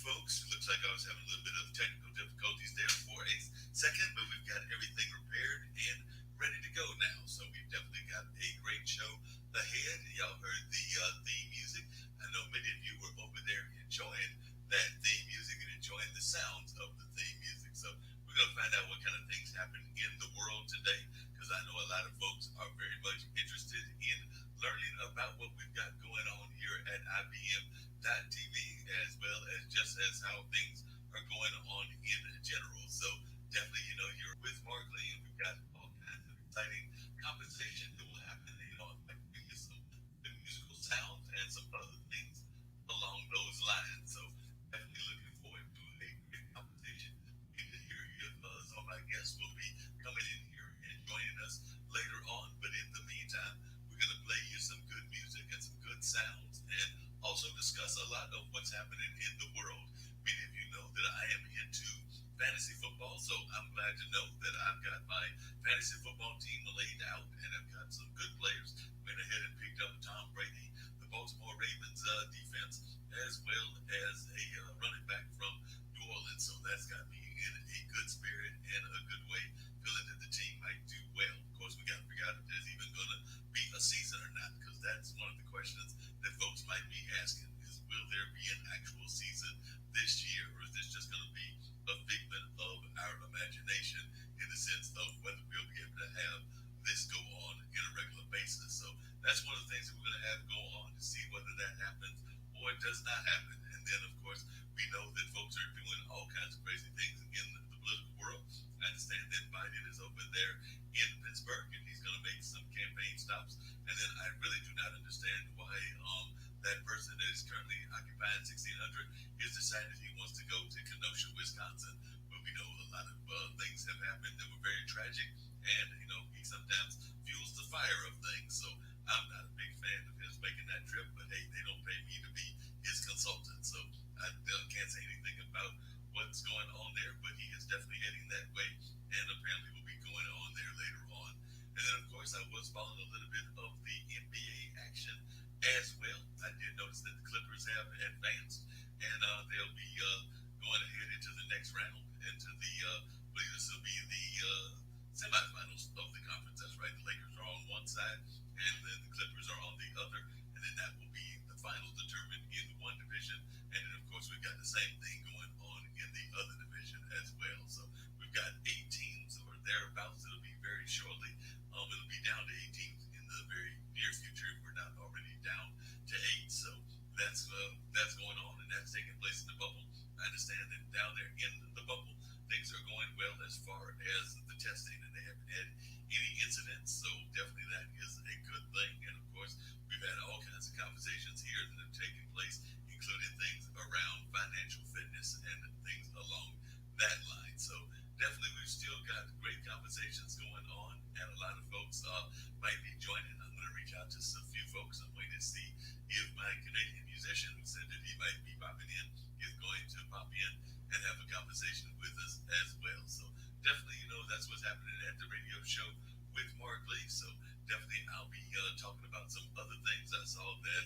folks. It looks like I was having a little bit of technical difficulties there for a second, but we've got everything repaired and ready to go now. So we've definitely got a great show ahead. Y'all heard the theme music. I know many of you were over there enjoying that theme music and enjoying the sounds of the theme music. So we're going to find out what kind of things happen in the world today because I know a lot of folks are very much interested in learning about what we've got going on here at IBM.TV as well as just as how things are going on in general. So definitely, you're with Mark Lee and we've got all kinds of exciting conversation that will happen. I'd like to bring you some good musical sounds and some other things along those lines. So definitely looking forward to a great conversation. We can hear you. Some of my guests will be coming in here and joining us later on. But in the meantime, we're going to play you some good music and some good sounds and also discuss a lot of what's happening in the world. Many of you know that I am into fantasy football, so I'm glad to know that I've got my fantasy football team laid out and I've got some good players. Went ahead and picked up Tom Brady, the Baltimore Ravens defense, as well as a running back from New Orleans. So that's got me in a good spirit and a good way, feeling that the team might do well. Of course, we got to figure out if there's even going to be a season or not, because that's one of the questions that folks might be asking is, will there be an actual season this year, or is this just going to be a figment of our imagination in the sense of whether we'll be able to have this go on in a regular basis? So that's one of the things that we're going to have go on to see whether that happens or it does not happen. And then, of course, we know that folks are doing all kinds of crazy things in the political world. I understand that Biden is over there in Pittsburgh and he's going to make some campaign stops. And then I really do not understand why that person that is currently occupying 1600 is decided he wants to go to Kenosha, Wisconsin. But we know a lot of things have happened that were very tragic. And, he sometimes fuels the fire of things. So I'm not a big fan of his making that trip. But hey, they don't pay me to be his consultant. So I can't say anything about what's going on there. But he is definitely heading that way. And apparently will be going on there later on. And then, of course, I was following a little bit of the NBA action as well. I did notice that the Clippers have advanced, and they'll be going ahead into the next round, into the, I believe this will be the semifinals of the conference. That's right. The Lakers are on one side, and then the Clippers are on the other, and then that will be the finals determined in one division. And then, of course, we've got the same thing going on in the other division as well. So we've got 8 teams or thereabouts. It'll be very shortly. It'll be down to 8 teams in the very near future if we're not already down to 8. So that's going on and that's taking place in the bubble. I understand that down there in the bubble, things are going well as far as the testing, and they haven't had any incidents. So definitely that is a good thing. And of course, we've had all kinds of conversations here that have taken place, including things around financial fitness and things along that line. So definitely we've still got great conversations going on, and a lot of folks might be joining. I'm going to reach out to some few folks. I'm waiting to see if my Canadian musician who said that he might be popping in is going to pop in and have a conversation with us as well. So definitely, that's what's happening at the radio show with Mark Lee. So definitely I'll be talking about some other things. I saw that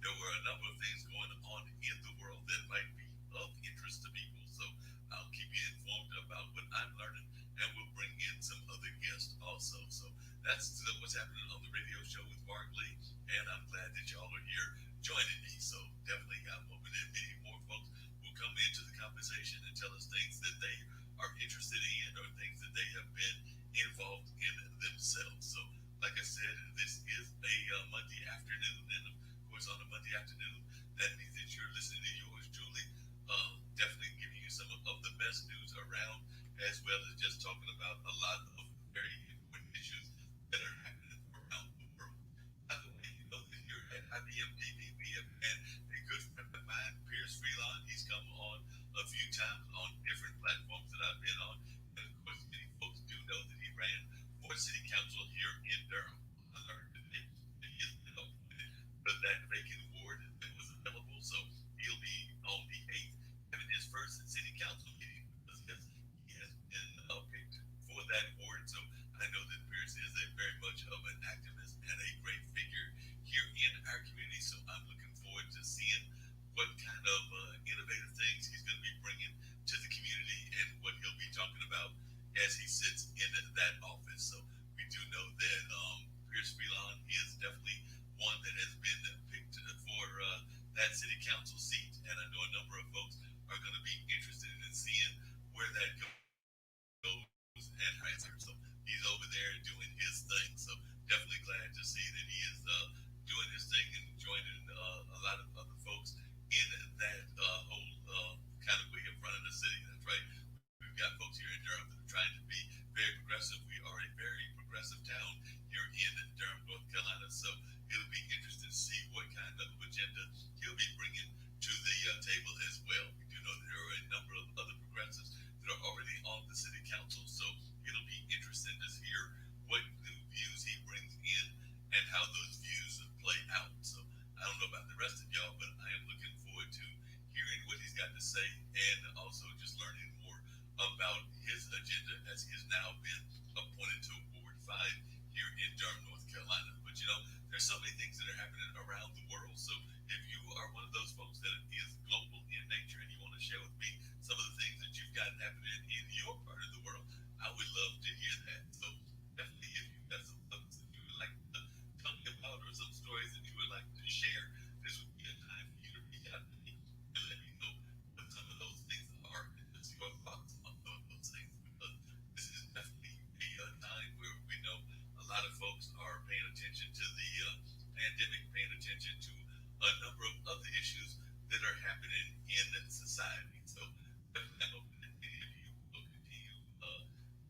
there were a number of things going on in the world that might be of interest to people. So I'll keep you informed about what I'm learning, and we'll bring in some other guests also. So that's what's happening on the radio show with Mark Lee, and I'm glad that y'all are here joining me. So definitely, I'm hoping that many more folks will come into the conversation and tell us things that they are interested in or things that they have been involved in themselves. So, like I said, this is a Monday afternoon, and of course, on a Monday afternoon, that means that you're listening to yours, Julie. Definitely giving you some of the best news around, as well as just talking about a lot of very important issues that are happening around the world. By the way, that here at IBM TV, we have had a good friend of mine, Pierce Freelon. He's come on a few times on different platforms that I've been on. And of course, many folks do know that he ran for city council here in Durham. I learned today that he has been appointed for that vacant ward that was available. So he'll be on the 8th having his first city council meeting because yes, he has been picked for that ward. So I know that Pierce is a very much of an activist and a great figure here in our community. So I'm looking forward to seeing what kind of innovative things know that Pierce Freelon is definitely one that has been picked for that city council seat, and I know a number of folks are going to be interested in seeing where that goes and how it's here. So he's over there doing his thing. So definitely glad to see that he is doing his thing and joining a lot of other folks in that whole kind of way of running the city. That's right. We've got folks here in Durham that are trying to be very progressive. We are a very progressive town here in Durham, North Carolina. So it'll be interesting to see what kind of agenda he'll be bringing to the table as well. We do know that there are a number of other progressives that are already on the city council. So it'll be interesting to hear what new views he brings in and how those views play out. So I don't know about the rest of y'all, but I am looking forward to hearing what he's got to say and also just learning more about his agenda as he has now been appointed to Ward 5 here in Durham, North Carolina. But you know, there's so many things that are happening around the world. So if you are one of those folks that is global in nature and you want to share with me some of the things that you've got happening in your part of the world, I would love to hear that. So definitely, if you've got some things that you would like to tell me about or some stories that you would like to share, this would be a time for you to reach out to me and let me know what some of those things are and just your thoughts on some of those things. Because this is definitely a time where we know a lot of folks are paying attention to the pandemic, paying attention to a number of other issues that are happening in society. So definitely, I'm hoping that many of you will continue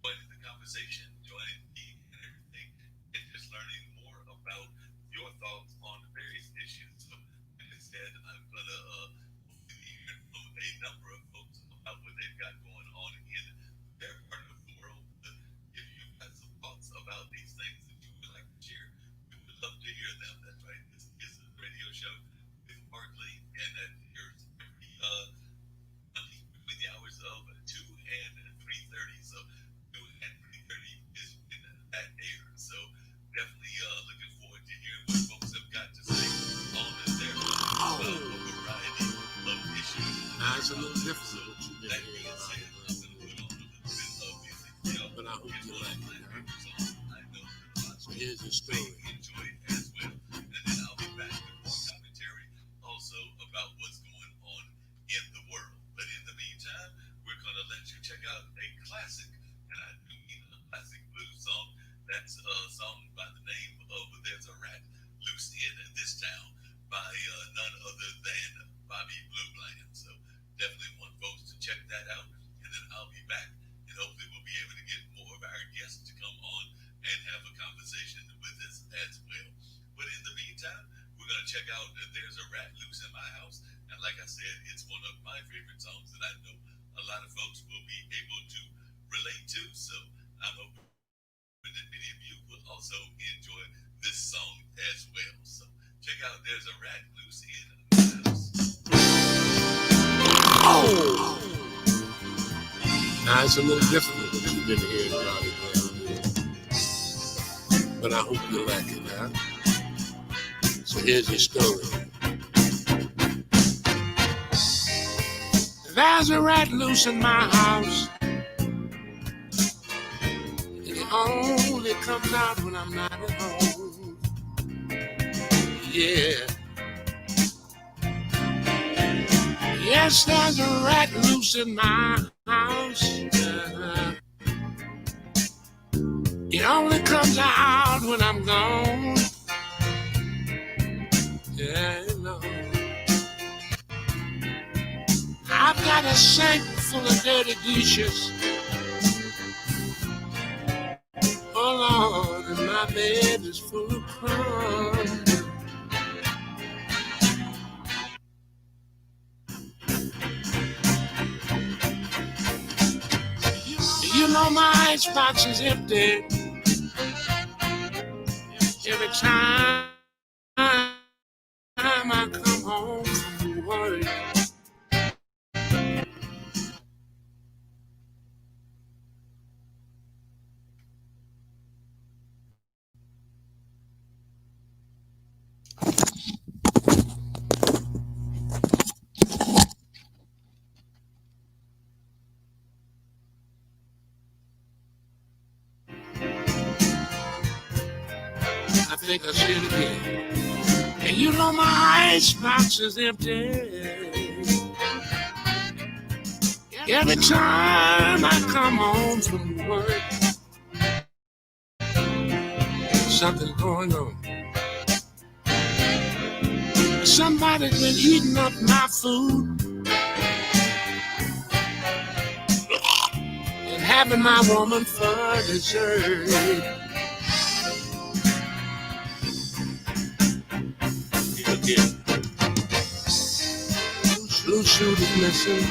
joining the conversation, joining me and everything, and just learning more about your thoughts on various issues. So, like I said, I'm gonna hopefully be hearing from a number of folks about what they've got going on in their part of the world. But if you've got some thoughts about these things that you would like to share, we would love to hear them. That's right. This is a radio show with Mark Lee, and that airs every Monday between the hours of 2 and 3:30. So 2 and 3:30 is when that airs. So definitely looking forward to hearing what folks have got to say on their variety of issues. Now it's a little different So what you that did being here, said, I'm going to put on a little bit of music. Y'all but I hope get you one like of my it. favorite songs. I know that a lot of So folks here's the may story. enjoy it as well. And then I'll be back with more commentary also about what's going on in the world. But in the meantime, we're going to let you check out a classic, and I do mean a classic blues song. That's a song by the name of There's a Rat Loose in This Town by none other than Bobby Blue Bland. So definitely want folks to check that out, and then I'll be back, and hopefully we'll be able to get more of our guests to come on and have a conversation with us as well. But in the meantime, we're going to check out There's a Rat Loose in My House. And like I said, it's one of my favorite songs that I know a lot of folks will be able to relate to. So I'm hoping that many of you will also enjoy this song as well. So check out There's a Rat Loose in My House. Oh! Now it's a little different what you did here, Johnny Brown. But I hope you like it, huh? So here's your story. There's a rat loose in my house. It only comes out when I'm not at home. Yeah. Yes, there's a rat loose in my house. It only comes out when I'm gone. Yeah, you know. I've got a sink full of dirty dishes. Oh Lord, and my bed is full of crumbs. You know my icebox is empty every time I come home from work. I think I'll say it again. And you know my icebox is empty. Every time I come home from work, something's going on. Somebody's been eating up my food and having my woman for dessert. Again. Blue suit is missing.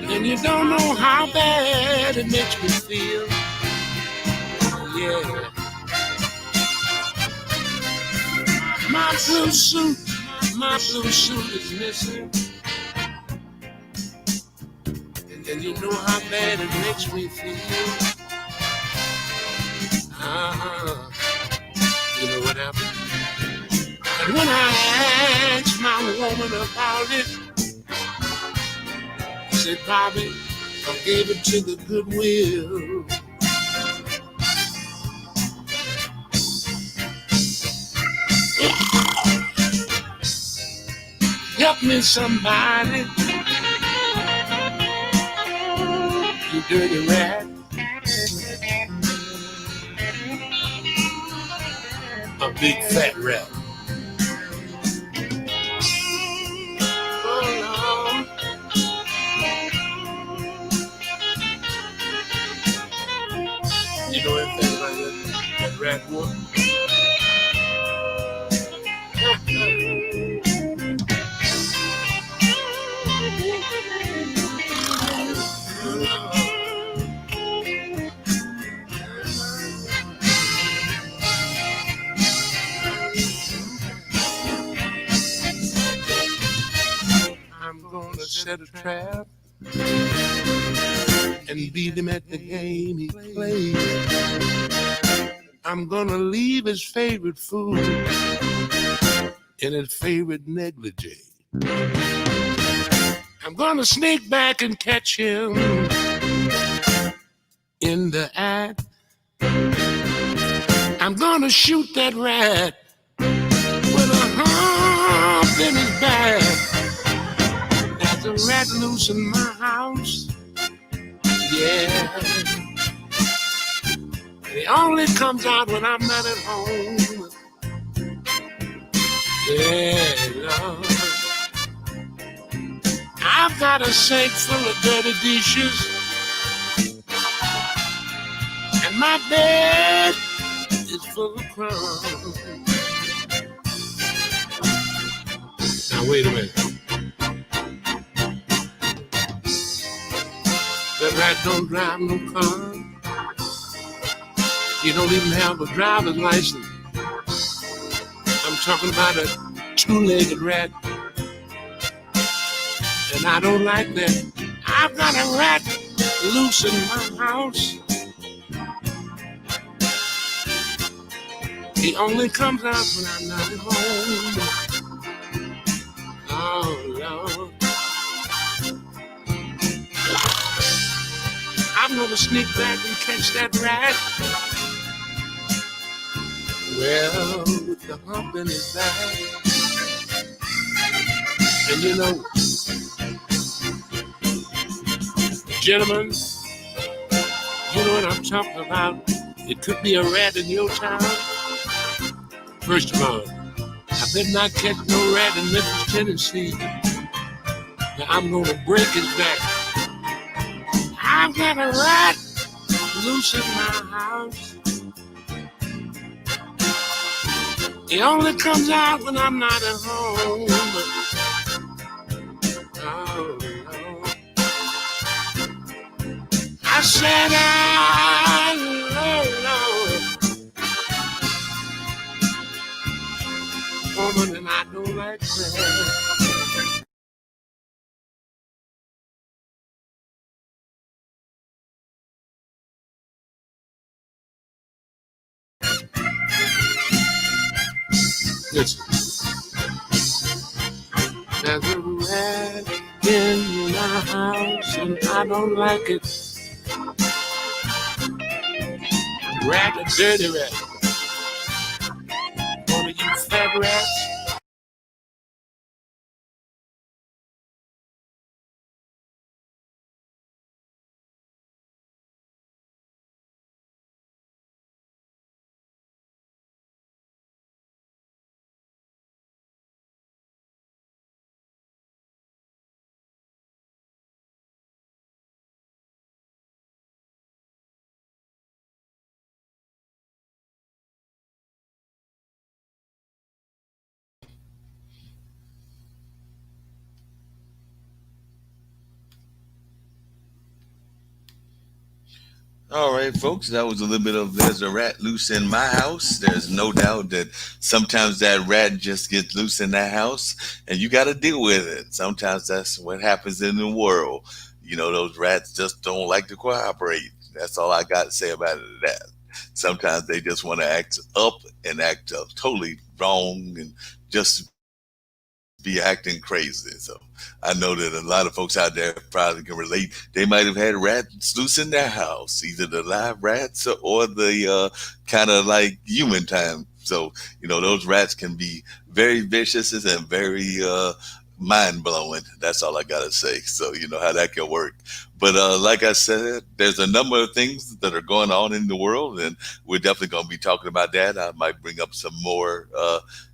And you don't know how bad it makes me feel. Yeah. My blue suit is missing. And you know how bad it makes me feel. You know what happened? And when I asked my woman about it, she said, Bobby, I gave it to the Goodwill. Help me, somebody, you dirty rat. A big fat rat. Oh, no. You know anything about that rat woman? I'm gonna set a trap and beat him at the game he plays. I'm gonna leave his favorite food in his favorite negligee. I'm gonna sneak back and catch him in the act. I'm gonna shoot that rat with a hump in his back. There's a rat loose in my house. Yeah. It only comes out when I'm not at home. Yeah, Lord. I've got a sink full of dirty dishes, and my bed is full of crumbs. Now wait a minute. That rat don't drive no car. He don't even have a driver's license. I'm talking about a two-legged rat. And I don't like that. I've got a rat loose in my house. He only comes out when I'm not at home. Oh, Lord. I'm gonna sneak back and catch that rat. Well, with the hump in his back. And you know, gentlemen, you know what I'm talking about. It could be a rat in your town. First of all, I better not catch no rat in Memphis, Tennessee. Now I'm gonna break his back. I've got a rat loose in my house. He only comes out when I'm not at home. Oh, no. I said, woman, and I don't like that. Listen, there's a rat in my house, and I don't like it. Rat, a dirty rat. One of you fat rats. All right, folks, that was a little bit of There's a Rat Loose in My House. There's no doubt that sometimes that rat just gets loose in that house and you got to deal with it. Sometimes that's what happens in the world. You know, those rats just don't like to cooperate. That's all I got to say about it. That sometimes they just want to act up and act totally wrong and just be acting crazy. So I know that a lot of folks out there probably can relate. They might have had rats loose in their house, either the live rats or the kind of like human time. So, you know, those rats can be very vicious and very mind blowing. That's all I got to say. So, you know how that can work. But like I said, there's a number of things that are going on in the world, and we're definitely going to be talking about that. I might bring up some more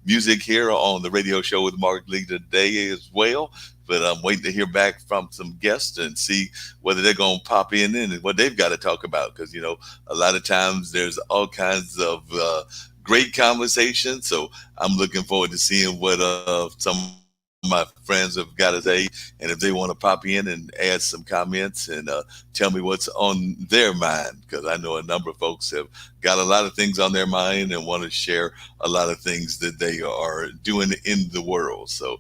music here on the radio show with Mark Lee today as well. But I'm waiting to hear back from some guests and see whether they're going to pop in and what they've got to talk about. Because, you know, a lot of times there's all kinds of great conversations. So I'm looking forward to seeing what some of my friends have got to say. And if they want to pop in and add some comments and tell me what's on their mind. Because I know a number of folks have got a lot of things on their mind and want to share a lot of things that they are doing in the world. So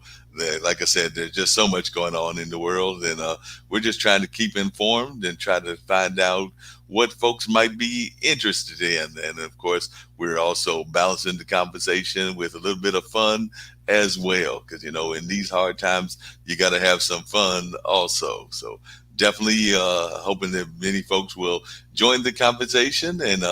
like I said, there's just so much going on in the world, and we're just trying to keep informed and try to find out what folks might be interested in. And of course, we're also balancing the conversation with a little bit of fun as well, because you know, in these hard times, you got to have some fun also. So definitely hoping that many folks will join the conversation and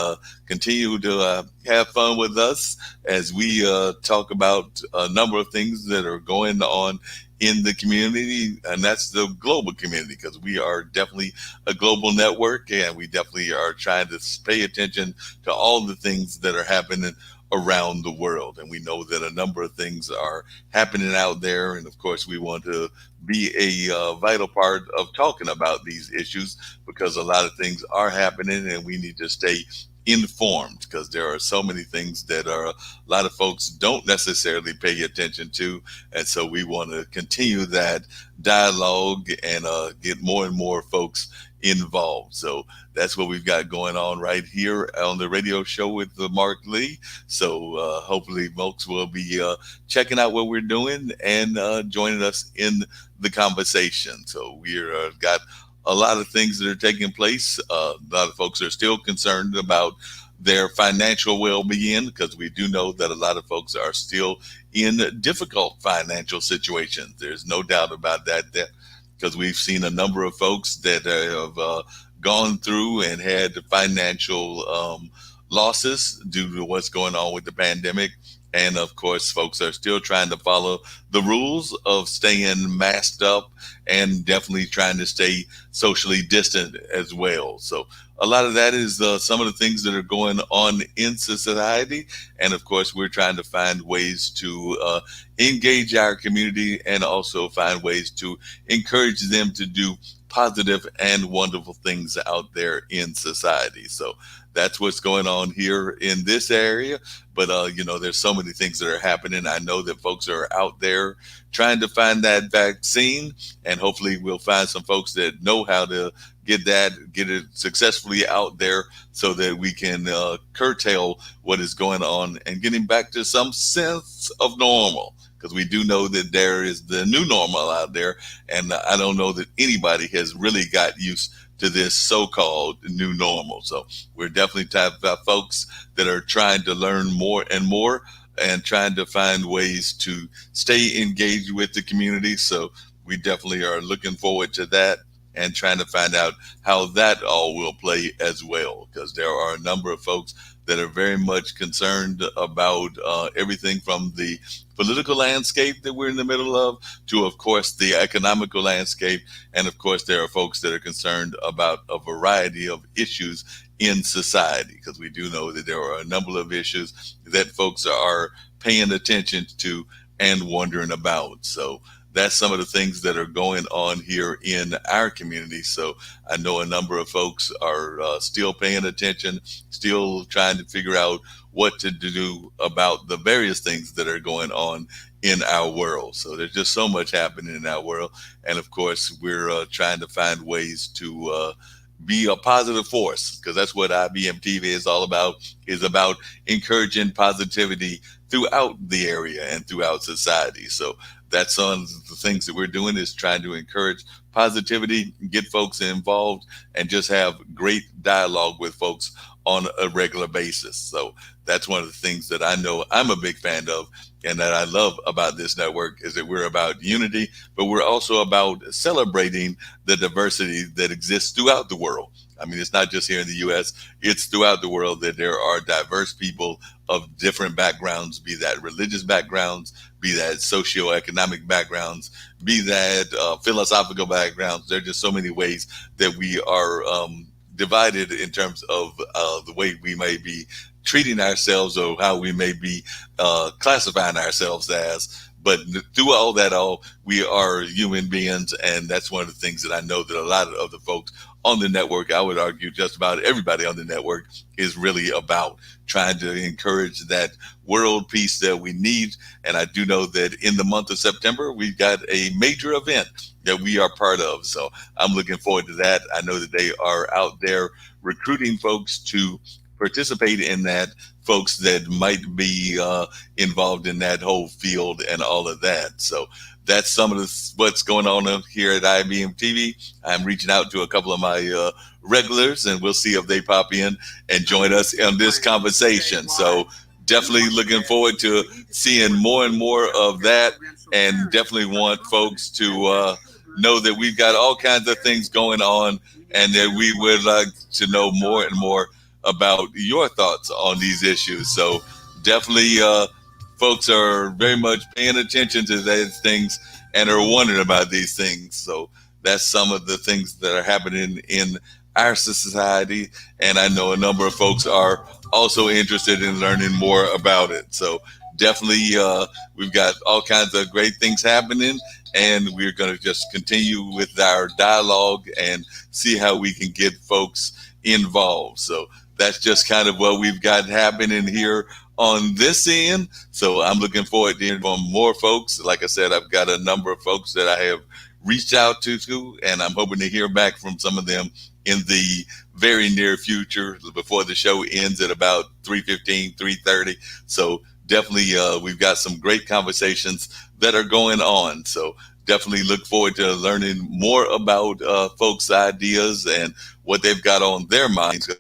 continue to have fun with us as we talk about a number of things that are going on in the community, and that's the global community, because we are definitely a global network and we definitely are trying to pay attention to all the things that are happening around the world. And we know that a number of things are happening out there. And of course, we want to be a vital part of talking about these issues because a lot of things are happening and we need to stay informed because there are so many things that are a lot of folks don't necessarily pay attention to. And so we want to continue that dialogue and get more and more folks involved. So that's what we've got going on right here on the radio show with Mark Lee. So hopefully folks will be checking out what we're doing and joining us in the conversation. So we're got a lot of things that are taking place. A lot of folks are still concerned about their financial well-being because we do know that a lot of folks are still in difficult financial situations. There's no doubt about that. Because we've seen a number of folks that have gone through and had financial losses due to what's going on with the pandemic. And of course, folks are still trying to follow the rules of staying masked up and definitely trying to stay socially distant as well. So a lot of that is some of the things that are going on in society. And of course, we're trying to find ways to engage our community and also find ways to encourage them to do positive and wonderful things out there in society. So that's what's going on here in this area. But, you know, there's so many things that are happening. I know that folks are out there trying to find that vaccine, and hopefully we'll find some folks that know how to get it successfully out there so that we can curtail what is going on and getting back to some sense of normal. Because we do know that there is the new normal out there, and I don't know that anybody has really got used to this so-called new normal. So we're definitely type of folks that are trying to learn more and more and trying to find ways to stay engaged with the community. So we definitely are looking forward to that. and trying to find out how that all will play as well. Because there are a number of folks that are very much concerned about everything from the political landscape that we're in the middle of to, of course, the economical landscape. And of course, there are folks that are concerned about a variety of issues in society, because we do know that there are a number of issues that folks are paying attention to and wondering about. So that's some of the things that are going on here in our community. So I know a number of folks are still paying attention, still trying to figure out what to do about the various things that are going on in our world. So there's just so much happening in our world. And of course, we're trying to find ways to be a positive force, because that's what IBM TV is about encouraging positivity throughout the area and throughout society. So that's one of the things that we're doing, is trying to encourage positivity, get folks involved, and just have great dialogue with folks on a regular basis. So that's one of the things that I know I'm a big fan of and that I love about this network, is that we're about unity, but we're also about celebrating the diversity that exists throughout the world. I mean, it's not just here in the U.S., it's throughout the world that there are diverse people of different backgrounds, be that religious backgrounds, be that socioeconomic backgrounds, be that philosophical backgrounds. There are just so many ways that we are divided in terms of the way we may be treating ourselves, or how we may be classifying ourselves as. But through all, we are human beings, and that's one of the things that I know that a lot of the folks on the network, I would argue just about everybody on the network, is really about trying to encourage that world peace that we need. And I do know that in the month of September, we've got a major event that we are part of. So I'm looking forward to that. I know that they are out there recruiting folks to participate in that, folks that might be involved in that whole field and all of that. So that's some of what's going on up here at IBM TV. I'm reaching out to a couple of my regulars, and we'll see if they pop in and join us in this conversation. So definitely looking forward to seeing more and more of that, and definitely want folks to know that we've got all kinds of things going on, and that we would like to know more and more about your thoughts on these issues. So definitely, folks are very much paying attention to these things and are wondering about these things. So that's some of the things that are happening in our society. And I know a number of folks are also interested in learning more about it. So definitely, we've got all kinds of great things happening, and we're going to just continue with our dialogue and see how we can get folks involved. So that's just kind of what we've got happening here on this end. So I'm looking forward to hearing from more folks. Like I said, I've got a number of folks that I have reached out to, and I'm hoping to hear back from some of them in the very near future, before the show ends at about 3:15, 3:30. So definitely, we've got some great conversations that are going on. So definitely look forward to learning more about folks' ideas and what they've got on their minds.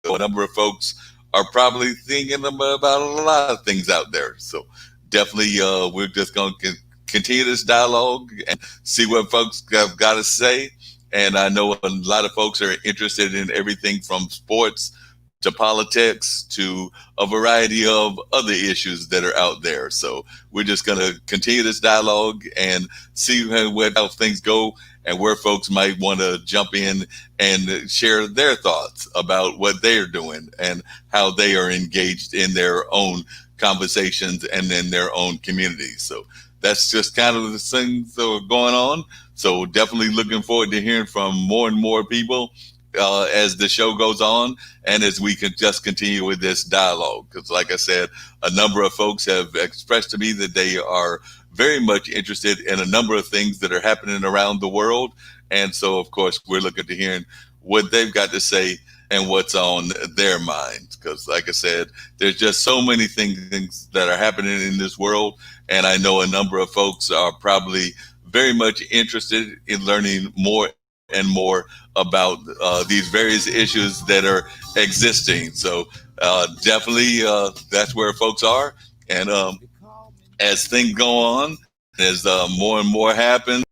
A number of folks are probably thinking about a lot of things out there. So definitely, we're just going to continue this dialogue and see what folks have got to say. And I know a lot of folks are interested in everything from sports to politics to a variety of other issues that are out there. So we're just going to continue this dialogue and see how things go, and where folks might want to jump in and share their thoughts about what they're doing and how they are engaged in their own conversations and in their own communities. So that's just kind of the things that are going on. So definitely looking forward to hearing from more and more people as the show goes on, and as we can just continue with this dialogue. Because like I said, a number of folks have expressed to me that they are very much interested in a number of things that are happening around the world. And so, of course, we're looking to hearing what they've got to say and what's on their minds. Because like I said, there's just so many things that are happening in this world. And I know a number of folks are probably very much interested in learning more and more about these various issues that are existing. So definitely, that's where folks are. And as things go on, as more and more happens,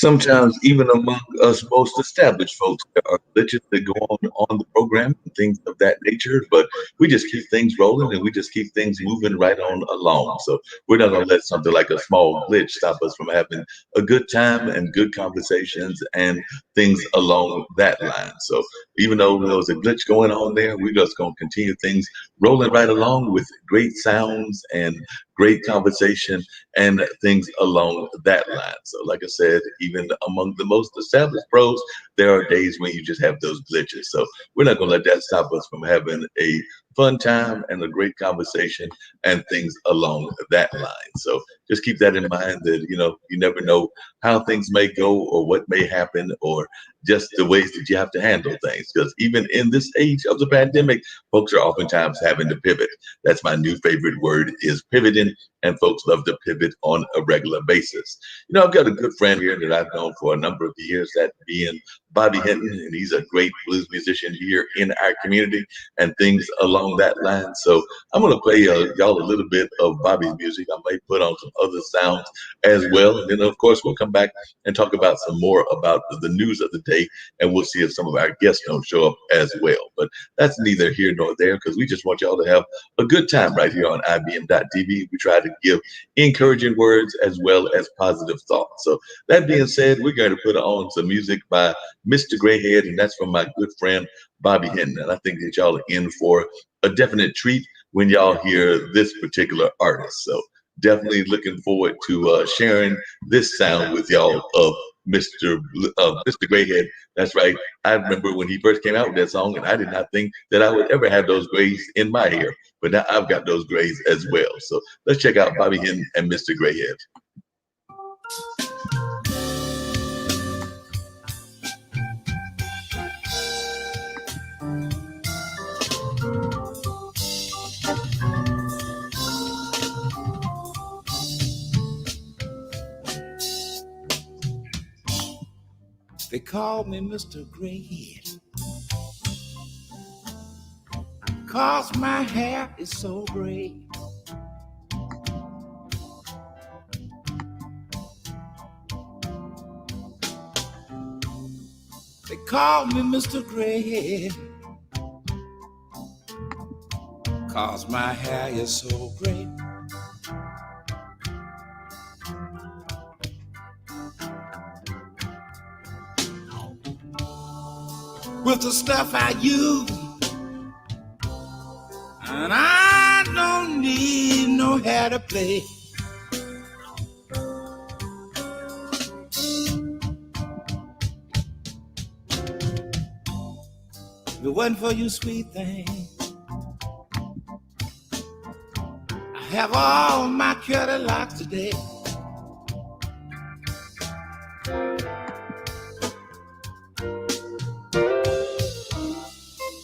Sometimes, even among us most established folks, there are glitches that go on the program and things of that nature. But we just keep things rolling and we just keep things moving right on along. So we're not going to let something like a small glitch stop us from having a good time and good conversations and things along that line. So even though there was a glitch going on there, we're just going to continue things rolling right along with great sounds and great conversation and things along that line. So, like I said, even among the most established pros, there are days when you just have those glitches. So, we're not going to let that stop us from having a fun time and a great conversation and things along that line. So, just keep that in mind that, you never know how things may go or what may happen or just the ways that you have to handle things. Because even in this age of the pandemic, folks are oftentimes having to pivot. That's my new favorite word is pivoting, and folks love to pivot on a regular basis. I've got a good friend here that I've known for a number of years, that being Bobby Hinton, and he's a great blues musician here in our community and things along that line. So I'm going to play y'all a little bit of Bobby's music. I may put on some other sounds as well. And then, of course, we'll come back and talk about some more about the news of the day, and we'll see if some of our guests don't show up as well. But that's neither here nor there because we just want y'all to have a good time right here on IBM.TV. We try to give encouraging words as well as positive thoughts. So that being said, we're going to put on some music by Mr. Grayhead, and that's from my good friend Bobby Hinton. And I think that y'all are in for a definite treat when y'all hear this particular artist. So definitely looking forward to sharing this sound with y'all of Mr. Grayhead. That's right. I remember when he first came out with that song, and I did not think that I would ever have those grays in my hair, but now I've got those grays as well. So let's check out Bobby Hinton and Mr. Grayhead. They call me Mr. Grayhead, 'cause my hair is so gray. They call me Mr. Grayhead, 'cause my hair is so gray. With the stuff I use, and I don't need no hair to play. If it wasn't for you, sweet thing, I have all my curly locks today.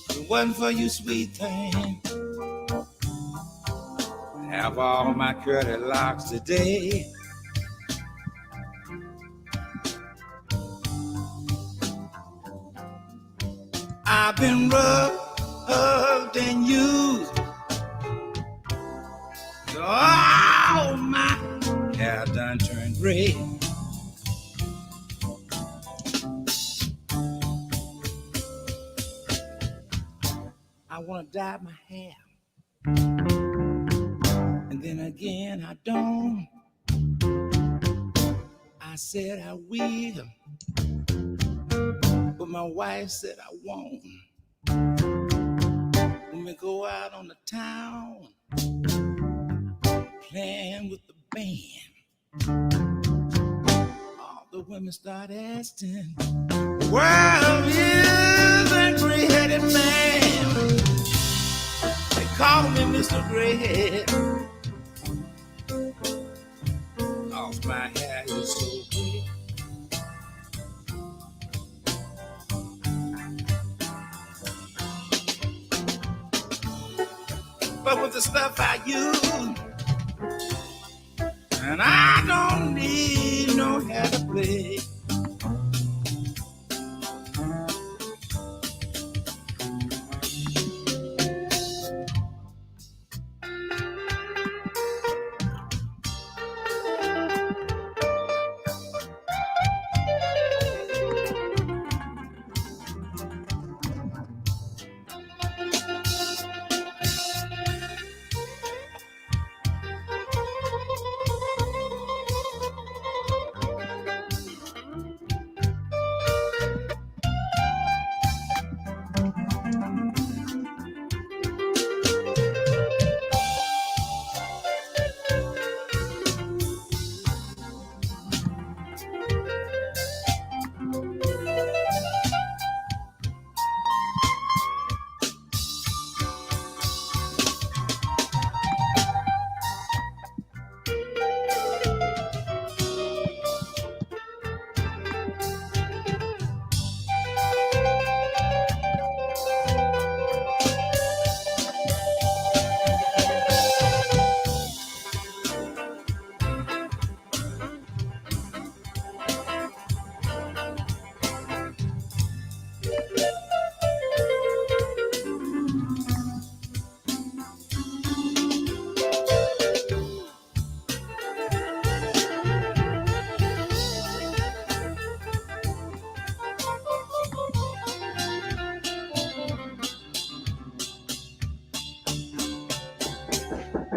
If it wasn't for you, sweet thing, I have all my curly locks today. I've been rubbed and used, so all my hair done turned gray. I wanna dye my hair, and then again I don't. I said I will, but my wife said I won't. When we go out on the town, playing with the band, all the women start asking, where is that gray-headed man? They call me Mr. Grayhead, 'cause my hair is so gray. But with the stuff I use, and I don't need no hair to play.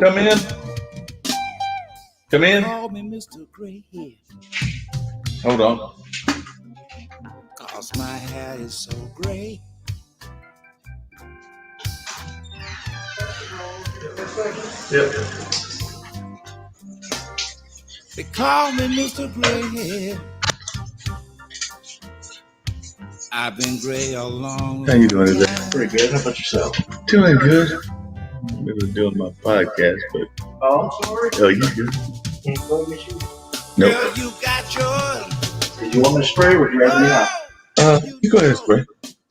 Come in. Come in. Call me Mr. Grayhead, Hold on. 'cause my hair is so gray. Yep. They call me Mr. Grayhead. I've been gray a long, How you doing today? time. Pretty good. How about yourself? Doing good. We were doing my podcast, but Oh, I'm sorry. oh, you good? Can't go get you. Nope. Girl, you got yours. Did you want me to spray or would you rather me not? You go ahead and spray.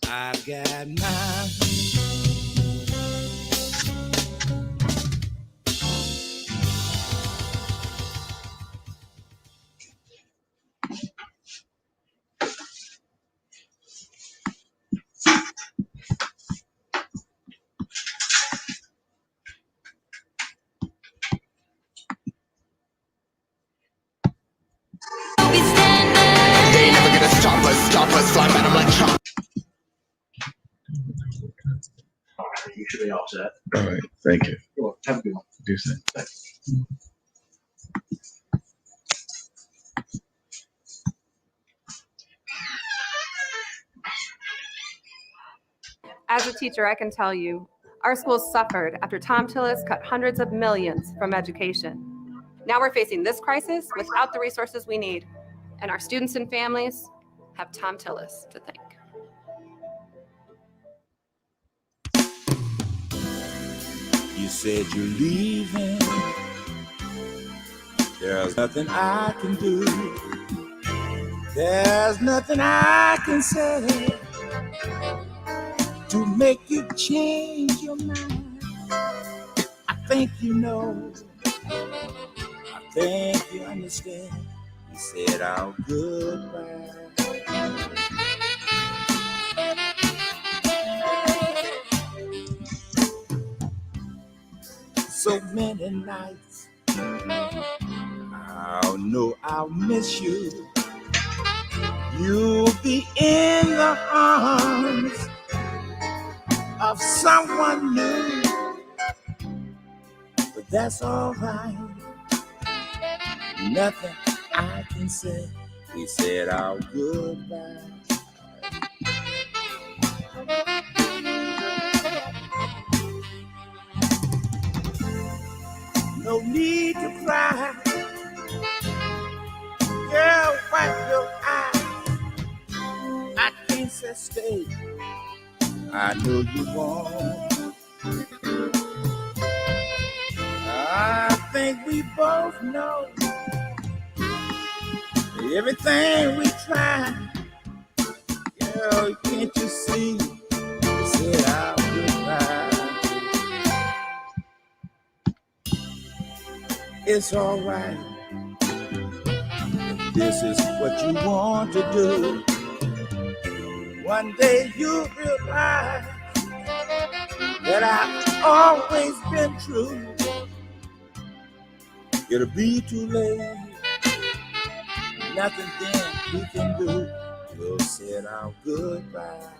I've got mine. They never gonna stop us, fly at 'em like chalk. All right, you should be all set. All right. Thank you. Well, have a good one. Do so. As a teacher, I can tell you, our schools suffered after Tom Tillis cut hundreds of millions from education. Now we're facing this crisis without the resources we need, and our students and families have Tom Tillis to thank. You said you're leaving. There's nothing I can do. There's nothing I can say to make you change your mind. I think you know. I think you understand. You said our goodbye. So many nights I'll know I'll miss you. You'll be in the arms of someone new, but that's all right. Nothing I can say. We said our goodbye. No need to cry. Girl, wipe your eyes. I can't say stay. I know you won't. I think we both know everything we try. Girl, can't you see? We said our goodbye. It's all right. This is what you want to do. One day you'll realize that I've always been true. It'll be too late. Nothing then we can do. We'll say our goodbye.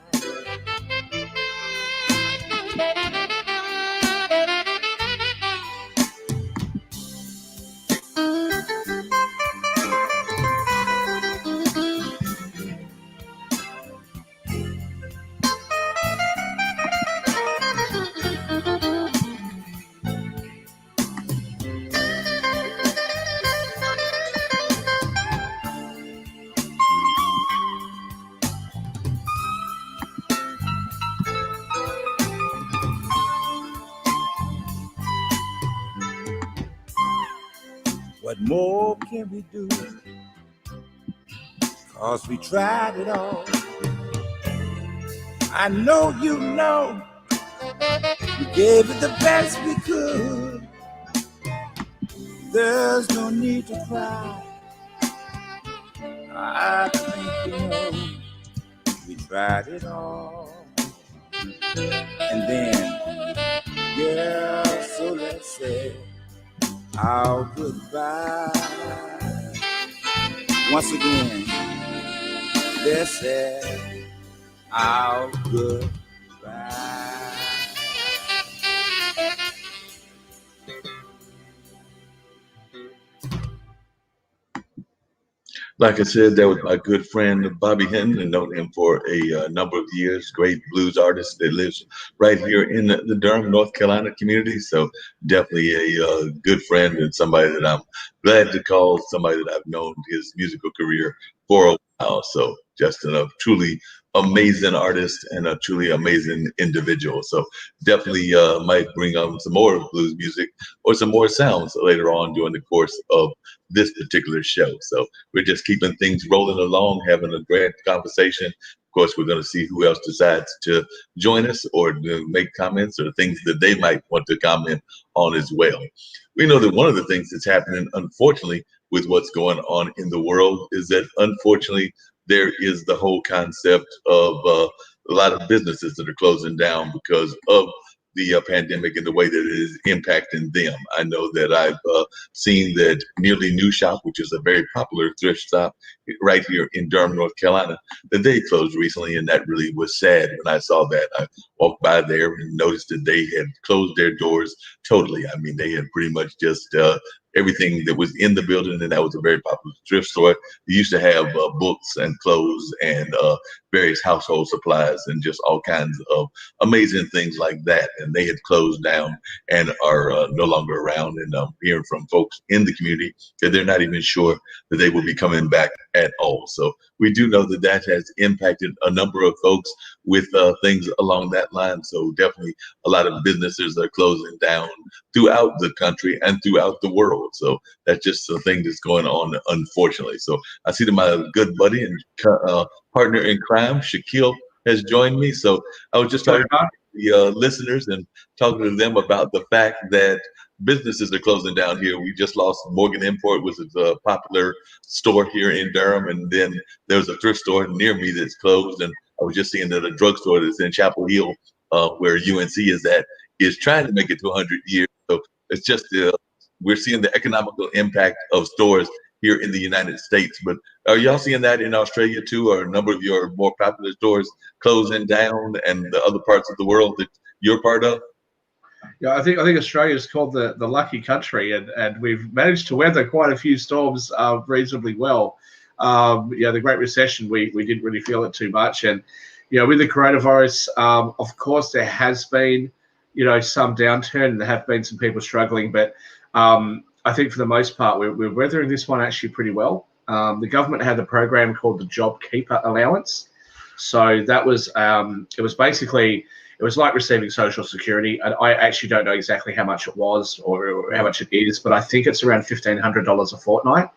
What more can we do? 'Cause we tried it all. I know you know we gave it the best we could. There's no need to cry. I think you know we tried it all. And then, yeah, so let's say our goodbye. Once again, let's say our goodbye. Like I said, that was my good friend Bobby Hinton, and known him for a number of years. Great blues artist that lives right here in the Durham, North Carolina community. So definitely a good friend and somebody that I'm glad to call somebody that I've known his musical career for a while. So just a truly amazing artist and a truly amazing individual. So definitely might bring on some more blues music or some more sounds later on during the course of this particular show. So we're just keeping things rolling along, having a great conversation. Of course, we're going to see who else decides to join us or to make comments or things that they might want to comment on as well. We know that one of the things that's happening, unfortunately, with what's going on in the world is that, unfortunately, there is the whole concept of a lot of businesses that are closing down because of the pandemic and the way that it is impacting them. I know that I've seen that Nearly New Shop, which is a very popular thrift shop right here in Durham, North Carolina, that they closed recently, and that really was sad when I saw that. I walked by there and noticed that they had closed their doors totally. I mean, they had pretty much just everything that was in the building, and that was a very popular thrift store. They used to have books and clothes and various household supplies and just all kinds of amazing things like that. And they had closed down and are no longer around. And I'm hearing from folks in the community that they're not even sure that they will be coming back at all. So we do know that that has impacted a number of folks with things along that line. So definitely a lot of businesses are closing down throughout the country and throughout the world. So that's just the thing that's going on, unfortunately. So I see that my good buddy and partner in crime, Shaquille, has joined me. So I was just talking to the listeners and talking to them about the fact that businesses are closing down here. We just lost Morgan Import, which is a popular store here in Durham, and then there's a thrift store near me that's closed. And I was just seeing that a drugstore that's in Chapel Hill, where UNC is at, is trying to make it to 100 years. So it's just we're seeing the economical impact of stores here in the United States. But are y'all seeing that in Australia too? Or a number of your more popular stores closing down, and the other parts of the world that you're part of? Yeah, I think Australia is called the lucky country, and we've managed to weather quite a few storms reasonably well. The Great Recession, we didn't really feel it too much, and with the coronavirus, of course there has been some downturn, and there have been some people struggling, but I think for the most part we're weathering this one actually pretty well. The government had a program called the Job Keeper Allowance, so that was it was like receiving Social Security. And I actually don't know exactly how much it was or how much it is, but I think it's around $1,500 a fortnight,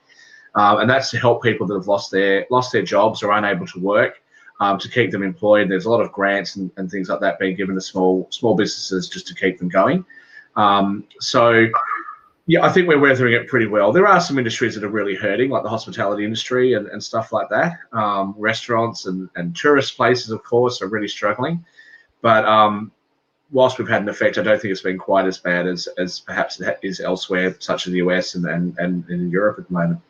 and that's to help people that have lost their jobs or unable to work, to keep them employed. There's a lot of grants and things like that being given to small businesses just to keep them going. Yeah, I think we're weathering it pretty well. There are some industries that are really hurting, like the hospitality industry and stuff like that. Restaurants and tourist places, of course, are really struggling. But whilst we've had an effect, I don't think it's been quite as bad as perhaps it is elsewhere, such as the US and in Europe at the moment.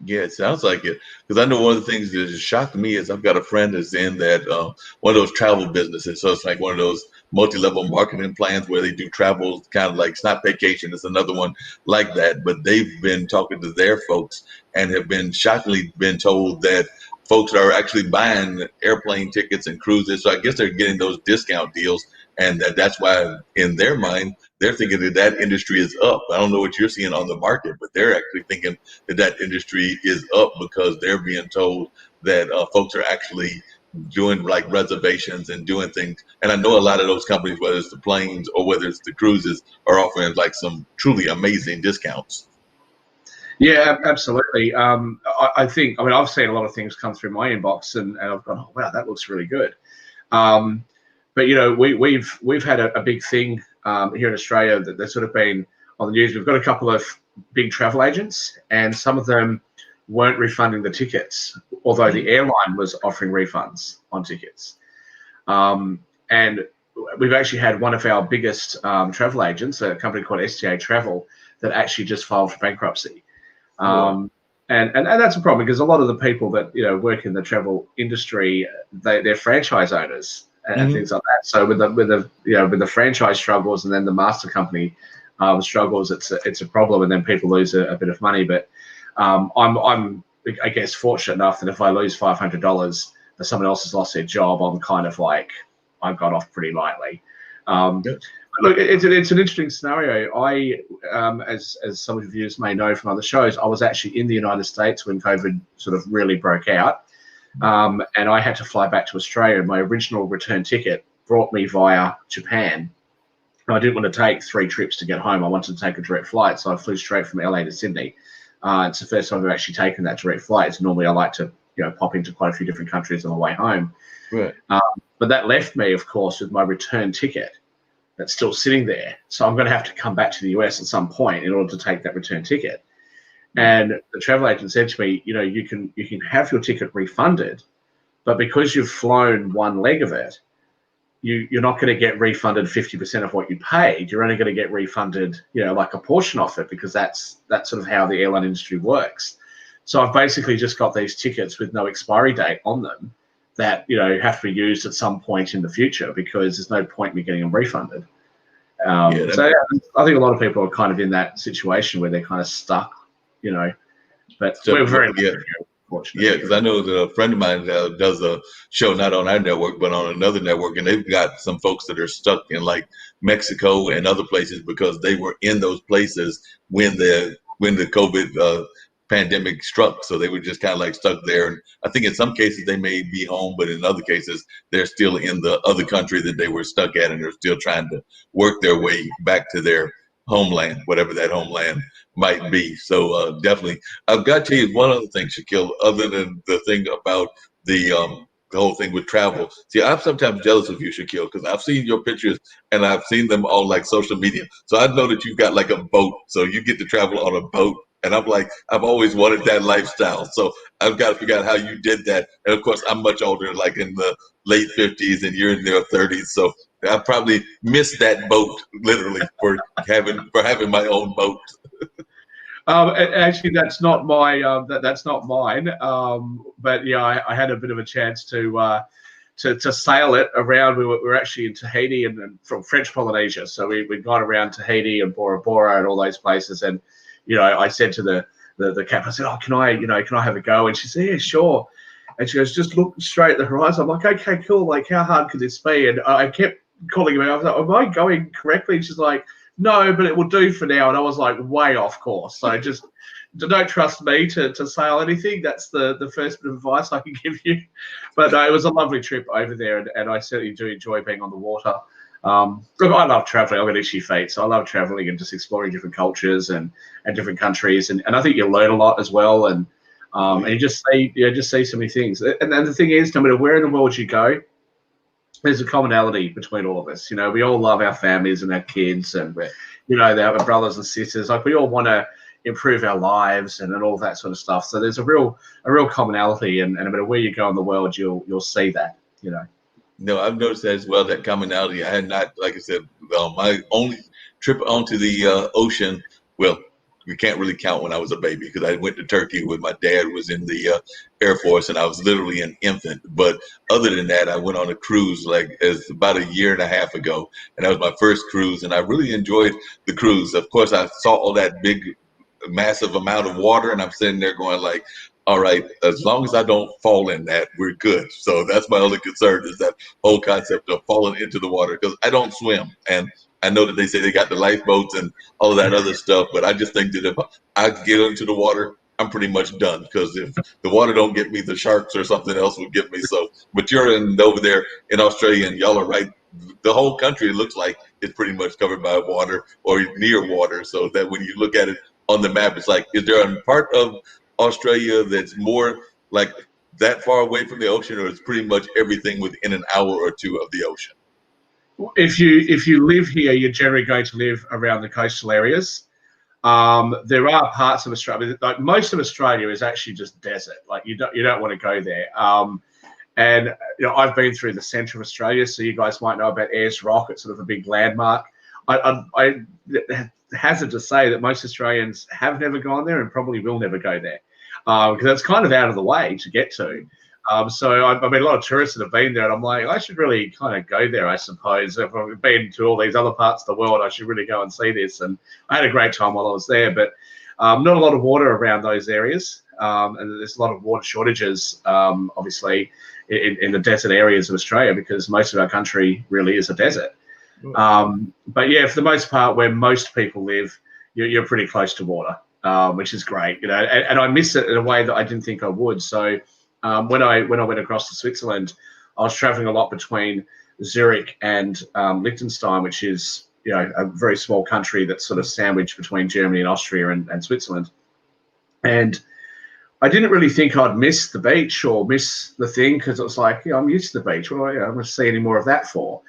Yeah, it sounds like it. Because I know one of the things that has shocked me is I've got a friend that's in that one of those travel businesses. So it's like one of those multi-level marketing plans where they do travel, kind of like it's not vacation, it's another one like that. But they've been talking to their folks and have been shockingly been told that folks are actually buying airplane tickets and cruises. So I guess they're getting those discount deals, and that's why in their mind they're thinking that industry is up. I don't know what you're seeing on the market, but they're actually thinking that industry is up because they're being told that folks are actually doing like reservations and doing things. And I know a lot of those companies, whether it's the planes or whether it's the cruises, are offering like some truly amazing discounts. Yeah, absolutely. I think, I've seen a lot of things come through my inbox, and I've gone, oh, wow, that looks really good. But we've had a big thing here in Australia that there's sort of been on the news. We've got a couple of big travel agents, and some of them weren't refunding the tickets, although the airline was offering refunds on tickets. And we've actually had one of our biggest travel agents, a company called STA Travel, that actually just filed for bankruptcy. And that's a problem because a lot of the people that work in the travel industry, they're franchise owners and things like that. So with the franchise struggles and then the master company struggles, it's a problem, and then people lose a bit of money. But I'm I guess, fortunate enough that if I lose $500 and someone else has lost their job, I'm kind of like, I got off pretty lightly. Look, it's an interesting scenario. As some of you viewers may know from other shows, I was actually in the United States when COVID sort of really broke out. And I had to fly back to Australia. My original return ticket brought me via Japan. And I didn't want to take 3 trips to get home. I wanted to take a direct flight. So I flew straight from LA to Sydney. It's the first time I've actually taken that direct flight. So normally I like to, pop into quite a few different countries on the way home. Right. But that left me, of course, with my return ticket that's still sitting there. So I'm going to have to come back to the US at some point in order to take that return ticket. And the travel agent said to me, you can have your ticket refunded, but because you've flown one leg of it, you're not going to get refunded 50% of what you paid. You're only going to get refunded, like a portion of it, because that's sort of how the airline industry works. So I've basically just got these tickets with no expiry date on them that, have to be used at some point in the future, because there's no point in me getting them refunded. I think a lot of people are kind of in that situation where they're kind of stuck, but So, we're very fortunate. Yeah, because I know that a friend of mine does a show not on our network but on another network, and they've got some folks that are stuck in like Mexico and other places because they were in those places when the COVID pandemic struck. So they were just kind of like stuck there. And I think in some cases they may be home, but in other cases they're still in the other country that they were stuck at, and they're still trying to work their way back to their homeland, whatever that homeland might be. So definitely, I've got to tell you one other thing, Shaquille, other than the thing about the whole thing with travel. See, I'm sometimes jealous of you, Shaquille, because I've seen your pictures and I've seen them on like social media. So I know that you've got like a boat, so you get to travel on a boat. And I'm like, I've always wanted that lifestyle. So I've got to figure out how you did that. And of course, I'm much older, like in the late 50s, and you're in your 30s. So I probably missed that boat literally for having my own boat. Actually, that's not my that's not mine. But yeah, I had a bit of a chance to sail it around. We were actually in Tahiti and from French Polynesia, so we got around Tahiti and Bora Bora and all those places. And I said to the captain, I said, "Oh, can I have a go?" And she said, "Yeah, sure." And she goes, "Just look straight at the horizon." I'm like, "Okay, cool. Like, how hard could this be?" And I kept calling her. I was like, "Am I going correctly?" And she's like, "No, but it will do for now." And I was like, way off course. So just don't trust me to sail anything. That's the first bit of advice I can give you. But it was a lovely trip over there, and I certainly do enjoy being on the water. Look, I love traveling. I've got itchy feet, so I love traveling and just exploring different cultures and different countries. And I think you learn a lot as well. And you just see so many things. And then the thing is, no matter where in the world you go, there's a commonality between all of us. We all love our families and our kids, and our brothers and sisters. Like, we all want to improve our lives and all that sort of stuff. So there's a real commonality, and no matter where you go in the world, you'll see that. No, I've noticed that as well, that commonality. I had not, like I said, my only trip onto the ocean, well, we can't really count when I was a baby, because I went to Turkey when my dad was in the Air Force, and I was literally an infant. But other than that, I went on a cruise as about a year and a half ago, and that was my first cruise, and I really enjoyed the cruise. Of course, I saw all that big, massive amount of water, and I'm sitting there going like, all right, as long as I don't fall in that, we're good. So that's my only concern, is that whole concept of falling into the water, because I don't swim. And I know that they say they got the lifeboats and all of that other stuff, but I just think that if I get into the water, I'm pretty much done, because if the water don't get me, the sharks or something else will get me. So, but you're over there in Australia, and y'all are right. The whole country looks like it's pretty much covered by water or near water. So that when you look at it on the map, it's like, is there a part of Australia that's more like that far away from the ocean, or it's pretty much everything within an hour or two of the ocean? If you live here, you're generally going to live around the coastal areas. There are parts of Australia, like most of Australia is actually just desert. Like, you don't want to go there. And I've been through the centre of Australia, so you guys might know about Ayers Rock. It's sort of a big landmark. I hazard to say that most Australians have never gone there and probably will never go there, because it's kind of out of the way to get to. So I've been a lot of tourists that have been there, and I'm like, I should really kind of go there, I suppose. If I've been to all these other parts of the world, I should really go and see this. And I had a great time while I was there, but not a lot of water around those areas. and there's a lot of water shortages, obviously, in the desert areas of Australia, because most of our country really is a desert. But yeah, for the most part, where most people live, you're pretty close to water, which is great, and I miss it in a way that I didn't think I would. So when I went across to Switzerland, I was traveling a lot between Zurich and Liechtenstein, which is a very small country that's sort of sandwiched between Germany and Austria and Switzerland. And I didn't really think I'd miss the beach or miss the thing, because it was like, I'm used to the beach. What am I going to see any more of that for?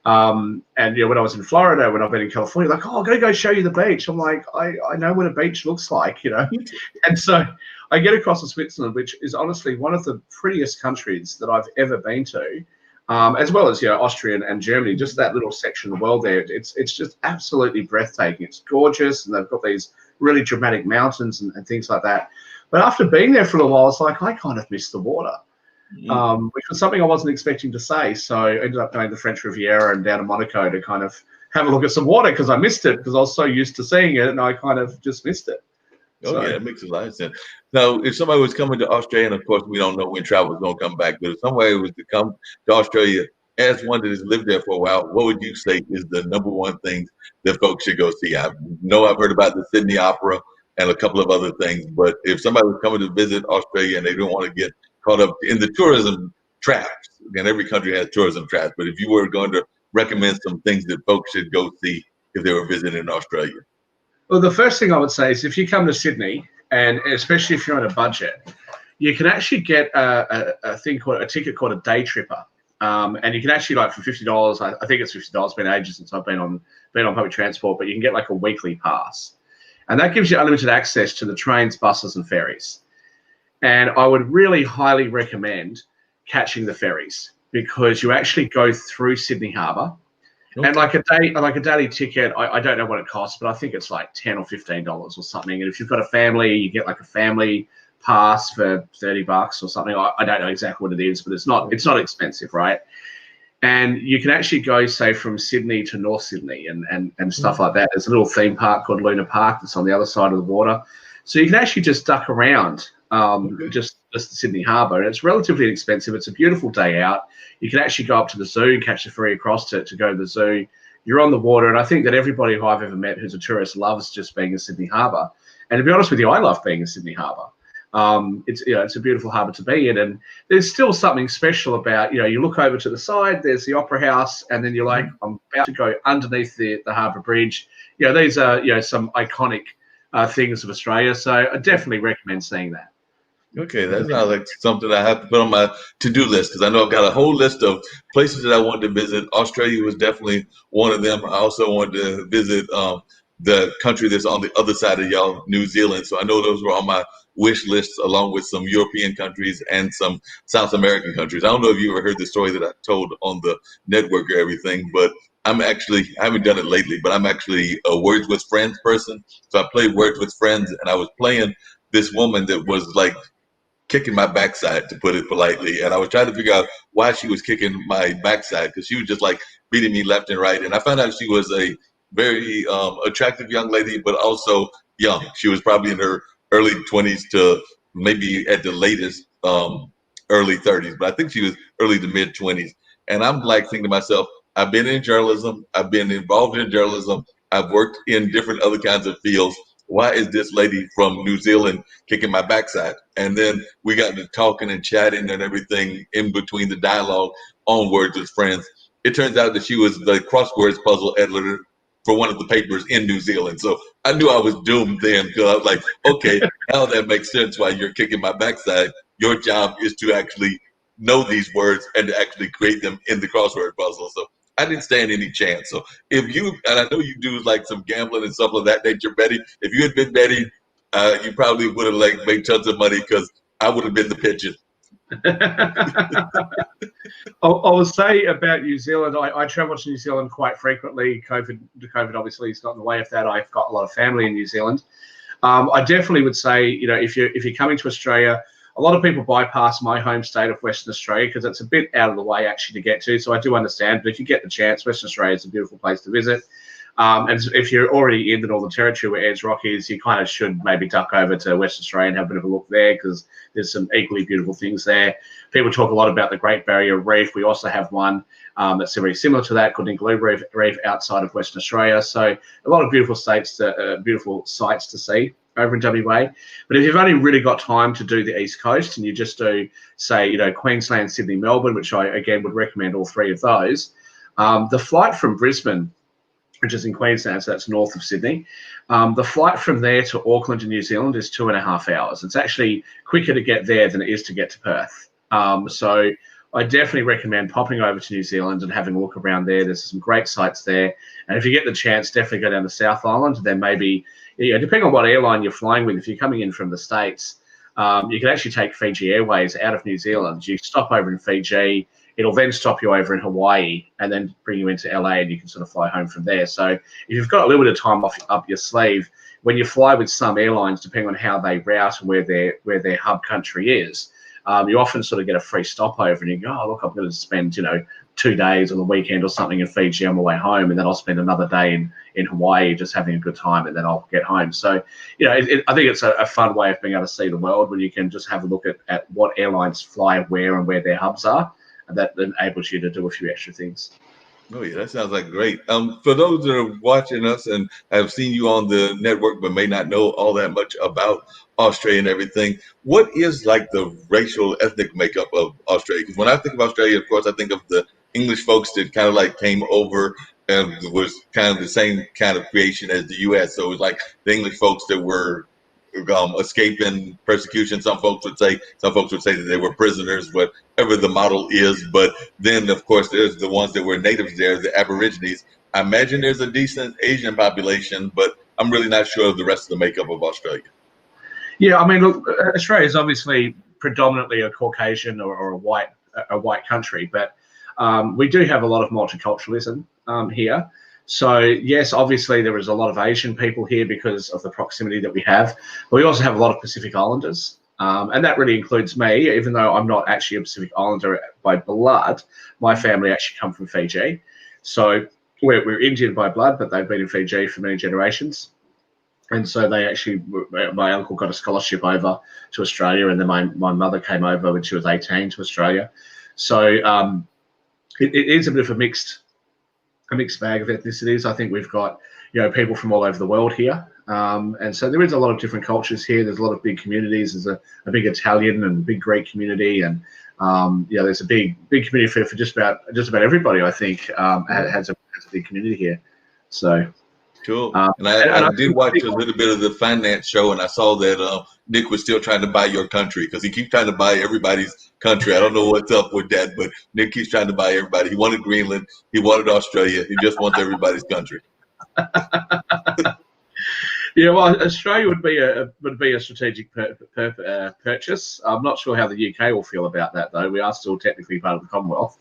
And when I was in Florida, when I've been in California, like, I'm going to go show you the beach. I'm like, I know what a beach looks like, And so I get across to Switzerland, which is honestly one of the prettiest countries that I've ever been to, as well as Austria and Germany. Just that little section of the world there, it's just absolutely breathtaking. It's gorgeous, and they've got these really dramatic mountains and things like that. But after being there for a while, it's like I kind of missed the water. Which was something I wasn't expecting to say. So I ended up going to the French Riviera and down to Monaco to kind of have a look at some water, because I missed it, because I was so used to seeing it, and I kind of just missed it. Yeah, that makes a lot of sense. Now, if somebody was coming to Australia, and of course we don't know when travel is going to come back, but if somebody was to come to Australia as one that has lived there for a while, what would you say is the number one thing that folks should go see? I know I've heard about the Sydney Opera and a couple of other things, but if somebody was coming to visit Australia and they don't want to get caught up in the tourism traps, again, every country has tourism traps, but if you were going to recommend some things that folks should go see if they were visiting Australia? Well, the first thing I would say is, if you come to Sydney, and especially if you're on a budget, you can actually get a ticket called a day tripper. And you can actually, like, for $50, I think it's $50, it's been ages since I've been on public transport, but you can get like a weekly pass. And that gives you unlimited access to the trains, buses, and ferries. And I would really highly recommend catching the ferries, because you actually go through Sydney Harbour. Okay. And like a daily ticket, I don't know what it costs, but I think it's like $10 or $15 or something. And if you've got a family, you get like a family pass for $30 or something. I don't know exactly what it is, but it's not expensive, right? And you can actually go, say, from Sydney to North Sydney and stuff like that. There's a little theme park called Luna Park that's on the other side of the water. So you can actually just duck around just the Sydney Harbour, and it's relatively inexpensive. It's a beautiful day out. You can actually go up to the zoo and catch the ferry across to go to the zoo. You're on the water, and I think that everybody who I've ever met who's a tourist loves just being in Sydney Harbour. And to be honest with you, I love being in Sydney Harbour. It's a beautiful harbour to be in, and there's still something special about, you look over to the side, there's the Opera House, and then you're like, I'm about to go underneath the Harbour Bridge. These are some iconic things of Australia, so I definitely recommend seeing that. Okay, that's not like something I have to put on my to-do list, because I know I've got a whole list of places that I wanted to visit. Australia was definitely one of them. I also wanted to visit the country that's on the other side of y'all, New Zealand. So I know those were on my wish lists, along with some European countries and some South American countries. I don't know if you ever heard the story that I told on the network or everything, but I haven't done it lately, but I'm actually a Words with Friends person. So I played Words with Friends, and I was playing this woman that was like kicking my backside, to put it politely. And I was trying to figure out why she was kicking my backside, because she was just like beating me left and right. And I found out she was a very attractive young lady, but also young. She was probably in her early 20s to maybe at the latest early 30s, but I think she was early to mid 20s. And I'm like thinking to myself, I've been in journalism, I've been involved in journalism, I've worked in different other kinds of fields. Why is this lady from New Zealand kicking my backside? And then we got to talking and chatting and everything in between the dialogue on Words with Friends. It turns out that she was the crosswords puzzle editor for one of the papers in New Zealand. So I knew I was doomed then, because I was like, okay, now that makes sense why you're kicking my backside. Your job is to actually know these words and to actually create them in the crossword puzzle. So I didn't stand any chance. So if you, and I know you do like some gambling and stuff like that nature, Betty, if you had been Betty, you probably would have like made tons of money, because I would have been the pigeon. I will say about New Zealand, I travel to New Zealand quite frequently. COVID obviously is not in the way of that. I've got a lot of family in New Zealand. I definitely would say, if you're coming to Australia, a lot of people bypass my home state of Western Australia, because it's a bit out of the way actually to get to. So I do understand, but if you get the chance, Western Australia is a beautiful place to visit. And if you're already in the Northern Territory where Ayers Rock is, you kind of should maybe duck over to Western Australia and have a bit of a look there, because there's some equally beautiful things there. People talk a lot about the Great Barrier Reef. We also have one that's very similar to that called Ningaloo Reef outside of Western Australia. So a lot of beautiful sites to see over in WA. But if you've only really got time to do the East Coast and you just do, say, Queensland, Sydney, Melbourne, which I, again, would recommend all three of those, the flight from Brisbane, which is in Queensland, so that's north of Sydney. The flight from there to Auckland in New Zealand is 2.5 hours. It's actually quicker to get there than it is to get to Perth. So I definitely recommend popping over to New Zealand and having a look around there. There's some great sites there. And if you get the chance, definitely go down to South Island. Then maybe, depending on what airline you're flying with, if you're coming in from the States, you can actually take Fiji Airways out of New Zealand. You stop over in Fiji. It'll then stop you over in Hawaii and then bring you into LA, and you can sort of fly home from there. So if you've got a little bit of time up your sleeve, when you fly with some airlines, depending on how they route and where their hub country is, you often sort of get a free stopover, and you go, oh, look, I'm going to spend 2 days on the weekend or something in Fiji on my way home, and then I'll spend another day in Hawaii just having a good time, and then I'll get home. So I think it's a fun way of being able to see the world when you can just have a look at what airlines fly where and where their hubs are. And that enables you to do a few extra things. Oh yeah, that sounds like great. For those that are watching us and have seen you on the network but may not know all that much about Australia and everything, what is like the racial ethnic makeup of Australia? Because when I think of Australia, of course, I think of the English folks that kind of like came over and was kind of the same kind of creation as the U.S. So it was like the English folks that were escaping persecution. Some folks would say that they were prisoners, whatever the model is. But then, of course, there's the ones that were natives there, the Aborigines. I imagine there's a decent Asian population, but I'm really not sure of the rest of the makeup of Australia. Yeah, I mean, look, Australia is obviously predominantly a Caucasian or a white country, but we do have a lot of multiculturalism here. So yes, obviously there is a lot of Asian people here because of the proximity that we have, but we also have a lot of Pacific Islanders, and that really includes me, even though I'm not actually a Pacific Islander by blood. My family actually come from Fiji, so we're Indian by blood, but they've been in Fiji for many generations, and so my uncle got a scholarship over to Australia, and then my mother came over when she was 18 to Australia. So it is a bit of a mixed bag of ethnicities. I think we've got people from all over the world here, and so there is a lot of different cultures here. There's a lot of big communities. There's a big Italian and a big Greek community, and there's a big community for just about everybody. I think has a big community here. So cool. And I did watch a little bit of the finance show, and I saw that Nick was still trying to buy your country, because he keeps trying to buy everybody's country. I don't know what's up with that, but Nick keeps trying to buy everybody. He wanted Greenland. He wanted Australia. He just wants everybody's country. Yeah, well, Australia would be a strategic purchase. I'm not sure how the UK will feel about that, though. We are still technically part of the Commonwealth.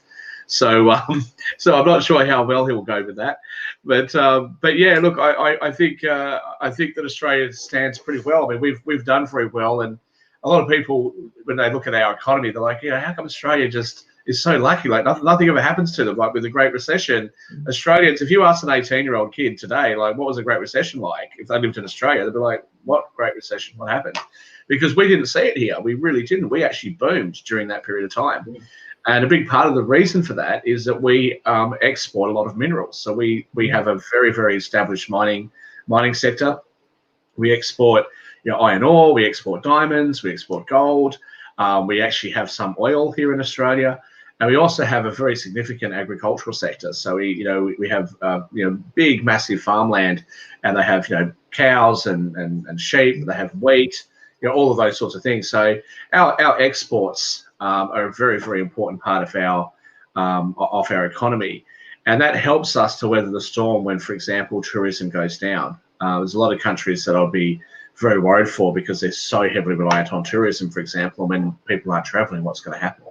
So I'm not sure how well he'll go with that, but yeah, look, I think that Australia stands pretty well. I mean, we've done very well, and a lot of people, when they look at our economy, they're like, how come Australia just is so lucky? Like nothing ever happens to them. Like with the Great Recession, Australians, if you ask an 18-year-old kid today, like, what was the Great Recession like? If they lived in Australia, they'd be like, what Great Recession? What happened? Because we didn't see it here. We really didn't. We actually boomed during that period of time. And a big part of the reason for that is that we export a lot of minerals. So we have a very, very established mining sector. We export iron ore, we export diamonds, we export gold. We actually have some oil here in Australia. And we also have a very significant agricultural sector. So we have big, massive farmland, and they have cows and sheep. They have wheat, all of those sorts of things. So our exports are a very, very important part of our economy, and that helps us to weather the storm when, for example, tourism goes down. There's a lot of countries that I'll be very worried for because they're so heavily reliant on tourism, for example. When people aren't traveling, what's going to happen?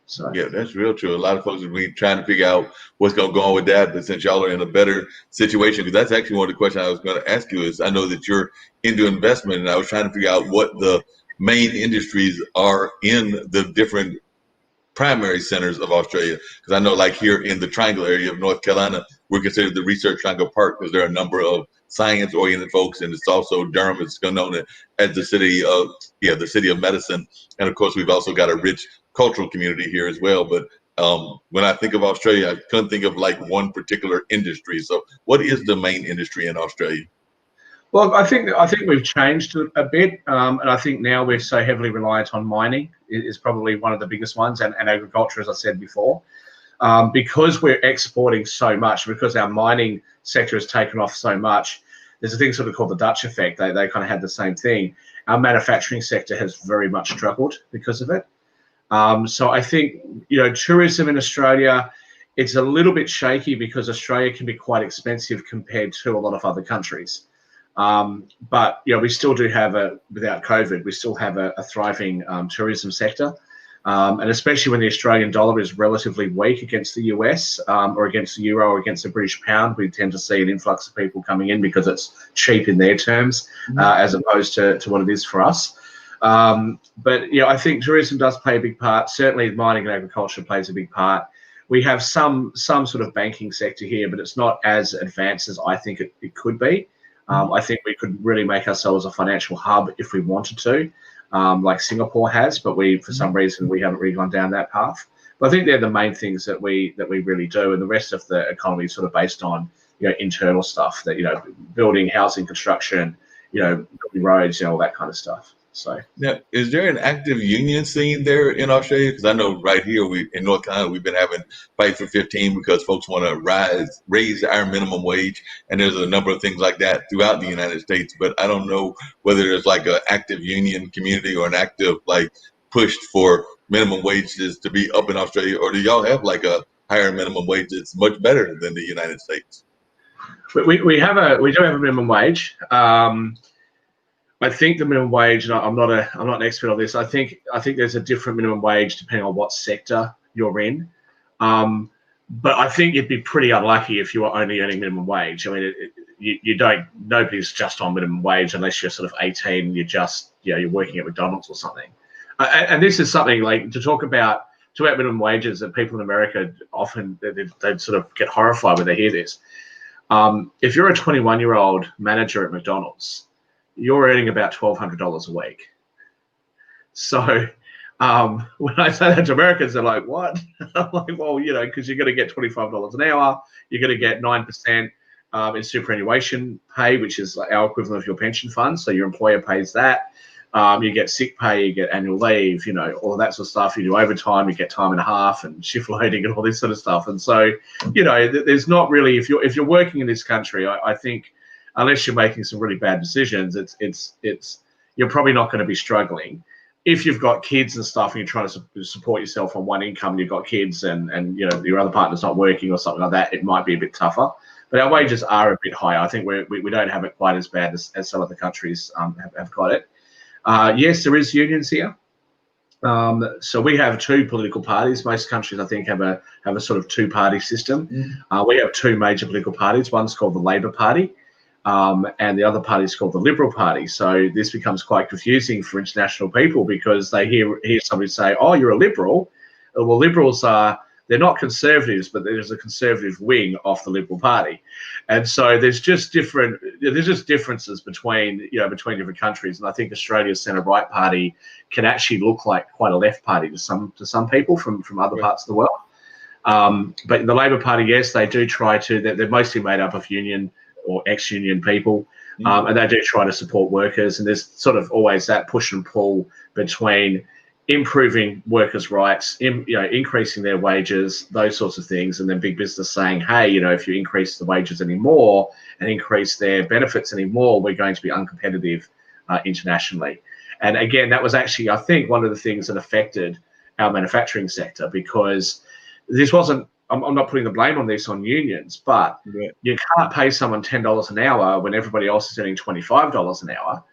So yeah, that's real true. A lot of folks will be trying to figure out what's going to go on with that, but since y'all are in a better situation, because that's actually one of the questions I was going to ask you is, I know that you're into investment, and I was trying to figure out what the main industries are in the different primary centers of Australia, because I know like here in the Triangle area of North Carolina, we're considered the research triangle park because there are a number of science-oriented folks, and it's also Durham is known as the city of medicine, and of course we've also got a rich cultural community here as well. But when I think of Australia, I couldn't think of like one particular industry. So, what is the main industry in Australia? Well, I think we've changed a bit, and I think now we're so heavily reliant on mining is probably one of the biggest ones, and agriculture, as I said before, because we're exporting so much, because our mining sector has taken off so much. There's a thing sort of called the Dutch effect. They kind of had the same thing. Our manufacturing sector has very much struggled because of it. So I think, tourism in Australia, it's a little bit shaky because Australia can be quite expensive compared to a lot of other countries. But we still do have without COVID, we still have a thriving tourism sector. And especially when the Australian dollar is relatively weak against the US or against the euro or against the British pound, we tend to see an influx of people coming in because it's cheap in their terms as opposed to what it is for us. But I think tourism does play a big part. Certainly mining and agriculture plays a big part. We have some sort of banking sector here, but it's not as advanced as I think it could be. I think we could really make ourselves a financial hub if we wanted to. Like Singapore has, but for some reason we haven't really gone down that path. But I think they're the main things that we really do, and the rest of the economy is sort of based on internal stuff that building, housing, construction, building roads, all that kind of stuff. So now, is there an active union scene there in Australia? Because I know right here in North Carolina we've been having Fight for 15 because folks want to raise our minimum wage, and there's a number of things like that throughout the United States. But I don't know whether there's like an active union community or an active push for minimum wages to be up in Australia, or do y'all have like a higher minimum wage that's much better than the United States? We do have a minimum wage. I think the minimum wage, and I'm not an expert on this. I think there's a different minimum wage depending on what sector you're in. But I think you'd be pretty unlucky if you were only earning minimum wage. I mean, nobody's just on minimum wage unless you're sort of 18. You're working at McDonald's or something. And this is something like to talk about minimum wages that people in America often they sort of get horrified when they hear this. If you're a 21-year-old manager at McDonald's, you're earning about $1,200 a week. So when I say that to Americans, they're like, what? I'm like, well, because you're going to get $25 an hour. You're going to get 9% in superannuation pay, which is our equivalent of your pension fund. So your employer pays that. You get sick pay, you get annual leave, all of that sort of stuff. You do overtime, you get time and a half and shift loading and all this sort of stuff. And so, there's not really, if you're working in this country, I think, unless you're making some really bad decisions, it's you're probably not going to be struggling. If you've got kids and stuff and you're trying to support yourself on one income, and you've got kids and your other partner's not working or something like that, it might be a bit tougher. But our wages are a bit higher. I think we don't have it quite as bad as some other countries have got it. Yes, there is unions here. So we have two political parties. Most countries, I think, have a sort of two-party system. We have two major political parties. One's called the Labor Party, and the other party is called the Liberal Party. So this becomes quite confusing for international people because they hear somebody say, "Oh, you're a Liberal." Well, Liberals they're not conservatives, but there's a conservative wing of the Liberal Party, and so there's just differences between different countries. And I think Australia's centre-right party can actually look like quite a left party to some people from other parts of the world. But the Labor Party, yes, they do try to. They're mostly made up of union or ex-union people, and they do try to support workers. And there's sort of always that push and pull between improving workers' rights, increasing their wages, those sorts of things, and then big business saying, hey, if you increase the wages anymore and increase their benefits anymore, we're going to be uncompetitive internationally. And again, that was actually, I think, one of the things that affected our manufacturing sector, because this wasn't, I'm not putting the blame on this on unions, but you can't pay someone $10 an hour when everybody else is earning $25 an hour.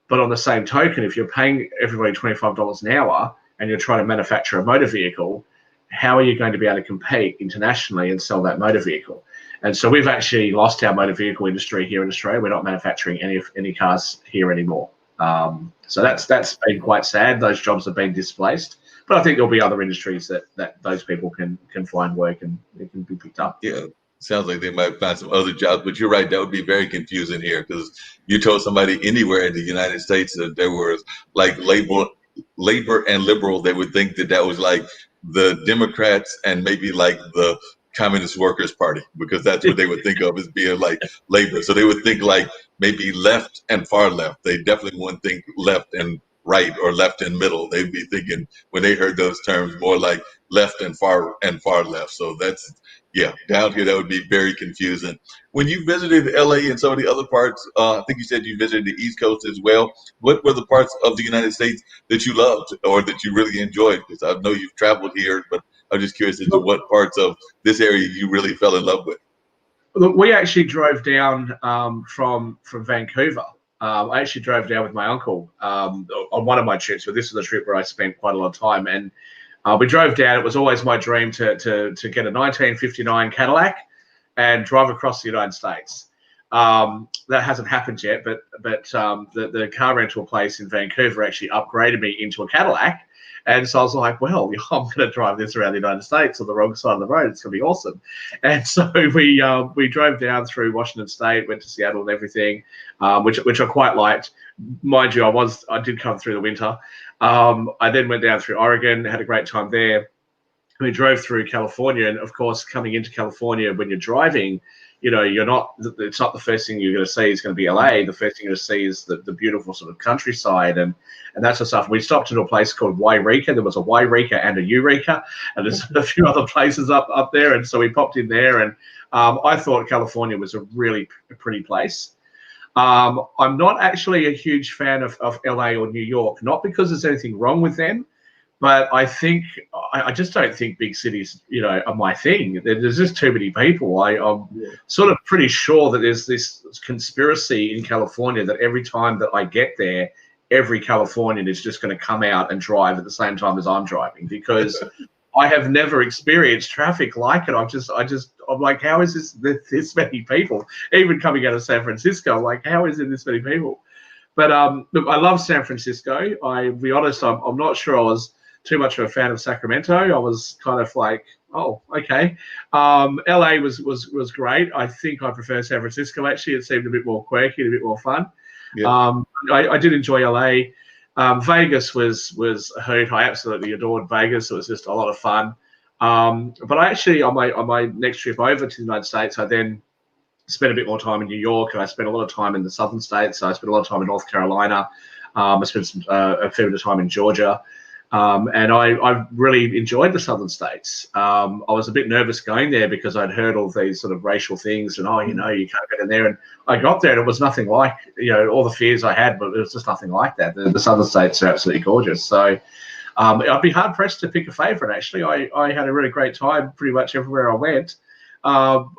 But on the same token, if you're paying everybody $25 an hour and you're trying to manufacture a motor vehicle, how are you going to be able to compete internationally and sell that motor vehicle? And so we've actually lost our motor vehicle industry here in Australia. We're not manufacturing any cars here anymore. So that's been quite sad. Those jobs have been displaced. But I think there'll be other industries that those people can find work and it can be picked up. Yeah. Sounds like they might find some other jobs, but you're right. That would be very confusing here because you told somebody anywhere in the United States that there was like labor and liberal, they would think that that was like the Democrats and maybe like the Communist Workers Party because that's what they would think of as being like labor. So they would think like maybe left and far left. They definitely wouldn't think left and right or left and middle. They'd be thinking when they heard those terms more like left and far left. So that's yeah, down here that would be very confusing. When you visited LA and some of the other parts, I think you said you visited the East Coast as well. What were the parts of the United States that you loved or that you really enjoyed? Because I know you've traveled here, but I'm just curious as to what parts of this area you really fell in love with. Look, we actually drove down from Vancouver. I actually drove down with my uncle on one of my trips, but this was a trip where I spent quite a lot of time. And we drove down. It was always my dream to get a 1959 Cadillac and drive across the United States. That hasn't happened yet, but the car rental place in Vancouver actually upgraded me into a Cadillac. And so I was like, well, I'm going to drive this around the United States on the wrong side of the road. It's going to be awesome. And so we drove down through Washington State, went to Seattle and everything, which I quite liked. Mind you, I did come through the winter. I then went down through Oregon, had a great time there. We drove through California, and of course, coming into California when you're driving, it's not the first thing you're going to see is going to be LA. The first thing you're going to see is the beautiful sort of countryside and that sort of stuff. We stopped at a place called Yreka. There was a Yreka and a Eureka, and there's a few other places up there. And so we popped in there, and I thought California was a really pretty place. I'm not actually a huge fan of LA or New York, not because there's anything wrong with them, but I just don't think big cities, are my thing. There's just too many people. I'm sort of pretty sure that there's this conspiracy in California that every time that I get there, every Californian is just going to come out and drive at the same time as I'm driving because I have never experienced traffic like it. I'm like, how is this many people? Even coming out of San Francisco, like, how is it this many people? But look, I love San Francisco. I'll be honest, I'm not sure I was too much of a fan of Sacramento. I was kind of like, oh, okay. LA was great. I think I prefer San Francisco, actually. It seemed a bit more quirky and a bit more fun. Yeah. I did enjoy LA. Vegas was a hoot. I absolutely adored Vegas. It was just a lot of fun. But I actually, on my next trip over to the United States, I then spent a bit more time in New York, and I spent a lot of time in the southern states. So I spent a lot of time in North Carolina. I spent a fair bit of time in Georgia. And I really enjoyed the southern states. I was a bit nervous going there because I'd heard all these sort of racial things and, you can't get in there. And I got there and it was nothing like, all the fears I had, but it was just nothing like that. The southern states are absolutely gorgeous. So I'd be hard pressed to pick a favorite, actually. I had a really great time pretty much everywhere I went.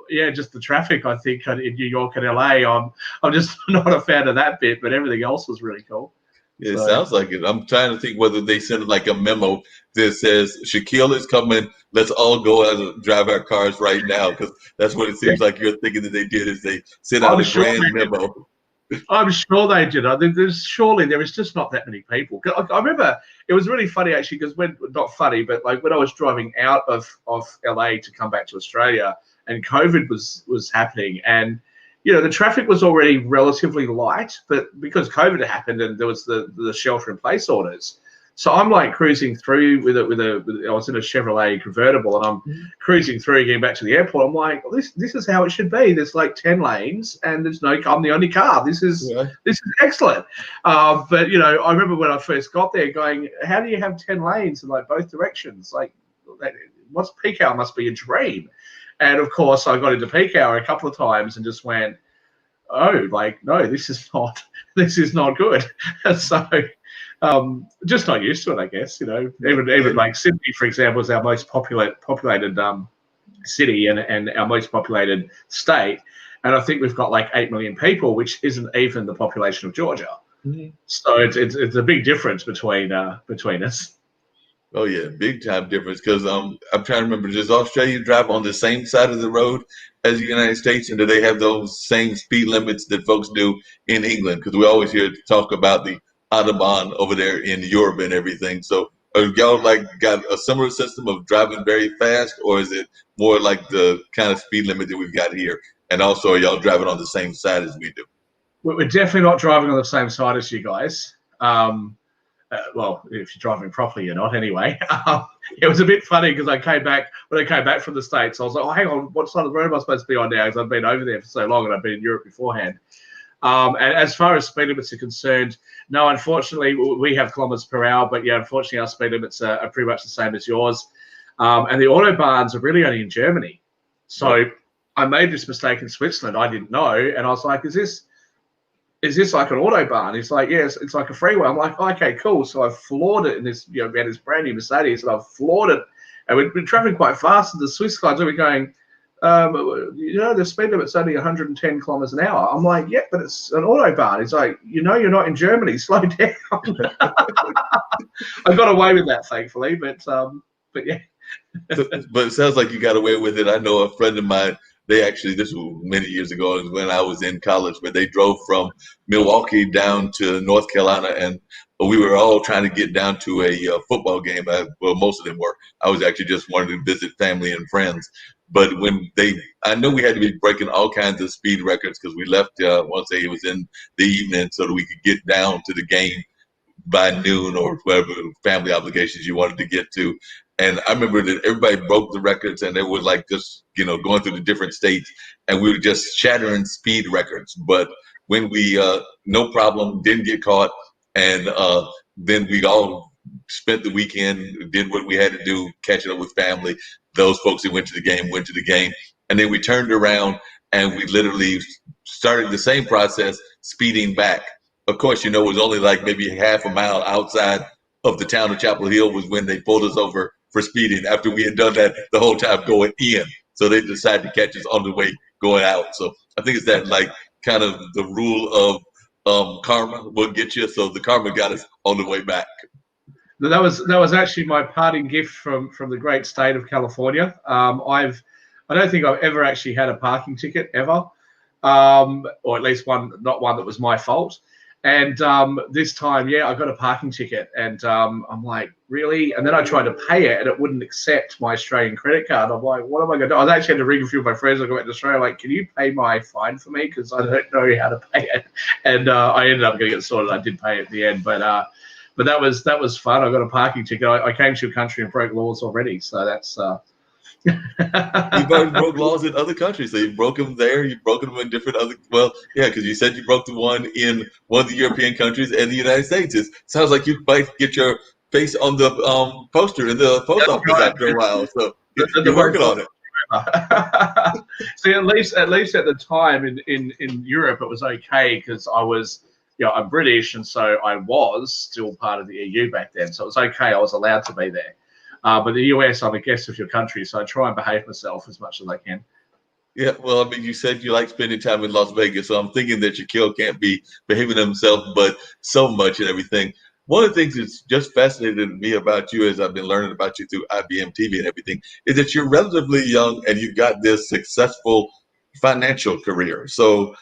Just the traffic, I think, in New York and LA, I'm just not a fan of that bit, but everything else was really cool. It sounds like it. I'm trying to think whether they sent like a memo that says Shaquille is coming. Let's all go out and drive our cars right now, because that's what it seems like you're thinking that they did. Is they sent out a grand memo. I'm sure they did. Surely there is just not that many people. I remember it was really funny actually because not funny, but like when I was driving out of LA to come back to Australia and COVID was happening and. The traffic was already relatively light, but because COVID happened and there was the shelter-in-place orders, so I'm like cruising through with I was in a Chevrolet convertible and I'm cruising through, getting back to the airport. I'm like, well, this is how it should be. There's like 10 lanes and I'm the only car. This is excellent. But I remember when I first got there, going, how do you have 10 lanes in like both directions? Like, what's peak hour must be a dream. And of course, I got into peak hour a couple of times and just went, oh, like, no, this is not good. So just not used to it, I guess. Even like Sydney, for example, is our most populated city and our most populated state. And I think we've got like 8 million people, which isn't even the population of Georgia. Mm-hmm. So it's a big difference between us. Oh yeah, big time difference. Because I'm trying to remember, does Australia drive on the same side of the road as the United States, and do they have those same speed limits that folks do in England? Because we always hear talk about the Autobahn over there in Europe and everything. So Are y'all like got a similar system of driving very fast, or is it more like the kind of speed limit that we've got here? And also, are y'all driving on the same side as we do? We're definitely not driving on the same side as you guys. Well, if you're driving properly, you're not anyway. It was a bit funny because when I came back from the States, I was like, oh, hang on, what side of the road am I supposed to be on now? Because I've been over there for so long and I've been in Europe beforehand. And as far as speed limits are concerned, no, unfortunately, we have kilometers per hour, but yeah, unfortunately, our speed limits are pretty much the same as yours. And the autobahns are really only in Germany. So I made this mistake in Switzerland. I didn't know. And I was like, is this like an autobahn? He's like, yes, it's like a freeway. I'm like, okay, cool. So I floored it in this, we had this brand new Mercedes, and I've floored it. And we've been traveling quite fast, and the Swiss guys are going, the speed limit's only 110 kilometers an hour. I'm like, yeah, but it's an autobahn. He's like, you're not in Germany. Slow down. I got away with that, thankfully, but yeah. But it sounds like you got away with it. I know a friend of mine. This was many years ago when I was in college, but they drove from Milwaukee down to North Carolina, and we were all trying to get down to a football game. Well, most of them were. I was actually just wanting to visit family and friends. But I know we had to be breaking all kinds of speed records because we left, once it was in the evening so that we could get down to the game by noon or whatever family obligations you wanted to get to. And I remember that everybody broke the records, and they were like just, going through the different states, and we were just shattering speed records. But when we, no problem, didn't get caught, and then we all spent the weekend, did what we had to do, catching up with family. Those folks that went to the game, and then we turned around and we literally started the same process, speeding back. Of course, it was only like maybe half a mile outside of the town of Chapel Hill was when they pulled us over for speeding after we had done that the whole time going in. So they decided to catch us on the way going out. So I think it's that like kind of the rule of karma will get you. So the karma got us on the way back. That was actually my parting gift from the great state of California. I don't think I've ever actually had a parking ticket ever, or at least not one that was my fault. And this time, I got a parking ticket, and I'm like, really? And then I tried to pay it, and it wouldn't accept my Australian credit card. I'm like, what am I going to do? I was actually had to ring a few of my friends. I got back to Australia, like, can you pay my fine for me? Because I don't know how to pay it. And I ended up getting it sorted. I did pay it at the end, but that was fun. I got a parking ticket. I came to a country and broke laws already, so that's. You've already broke laws in other countries. So you broke them there. You broke them in different other. Well, yeah, because you said you broke the one in one of the European countries and the United States. It sounds like you might get your face on the poster in the post office after a while. So you're working on it. See, at least at the time in Europe, it was okay because I was. I'm British, and so I was still part of the EU back then. So it was okay. I was allowed to be there. But the US, I'm a guest of your country, so I try and behave myself as much as I can. Yeah, well, I mean, you said you like spending time in Las Vegas, so I'm thinking that your kid can't be behaving himself, but so much and everything. One of the things that's just fascinated me about you, as I've been learning about you through IBM TV and everything, is that you're relatively young and you've got this successful financial career. So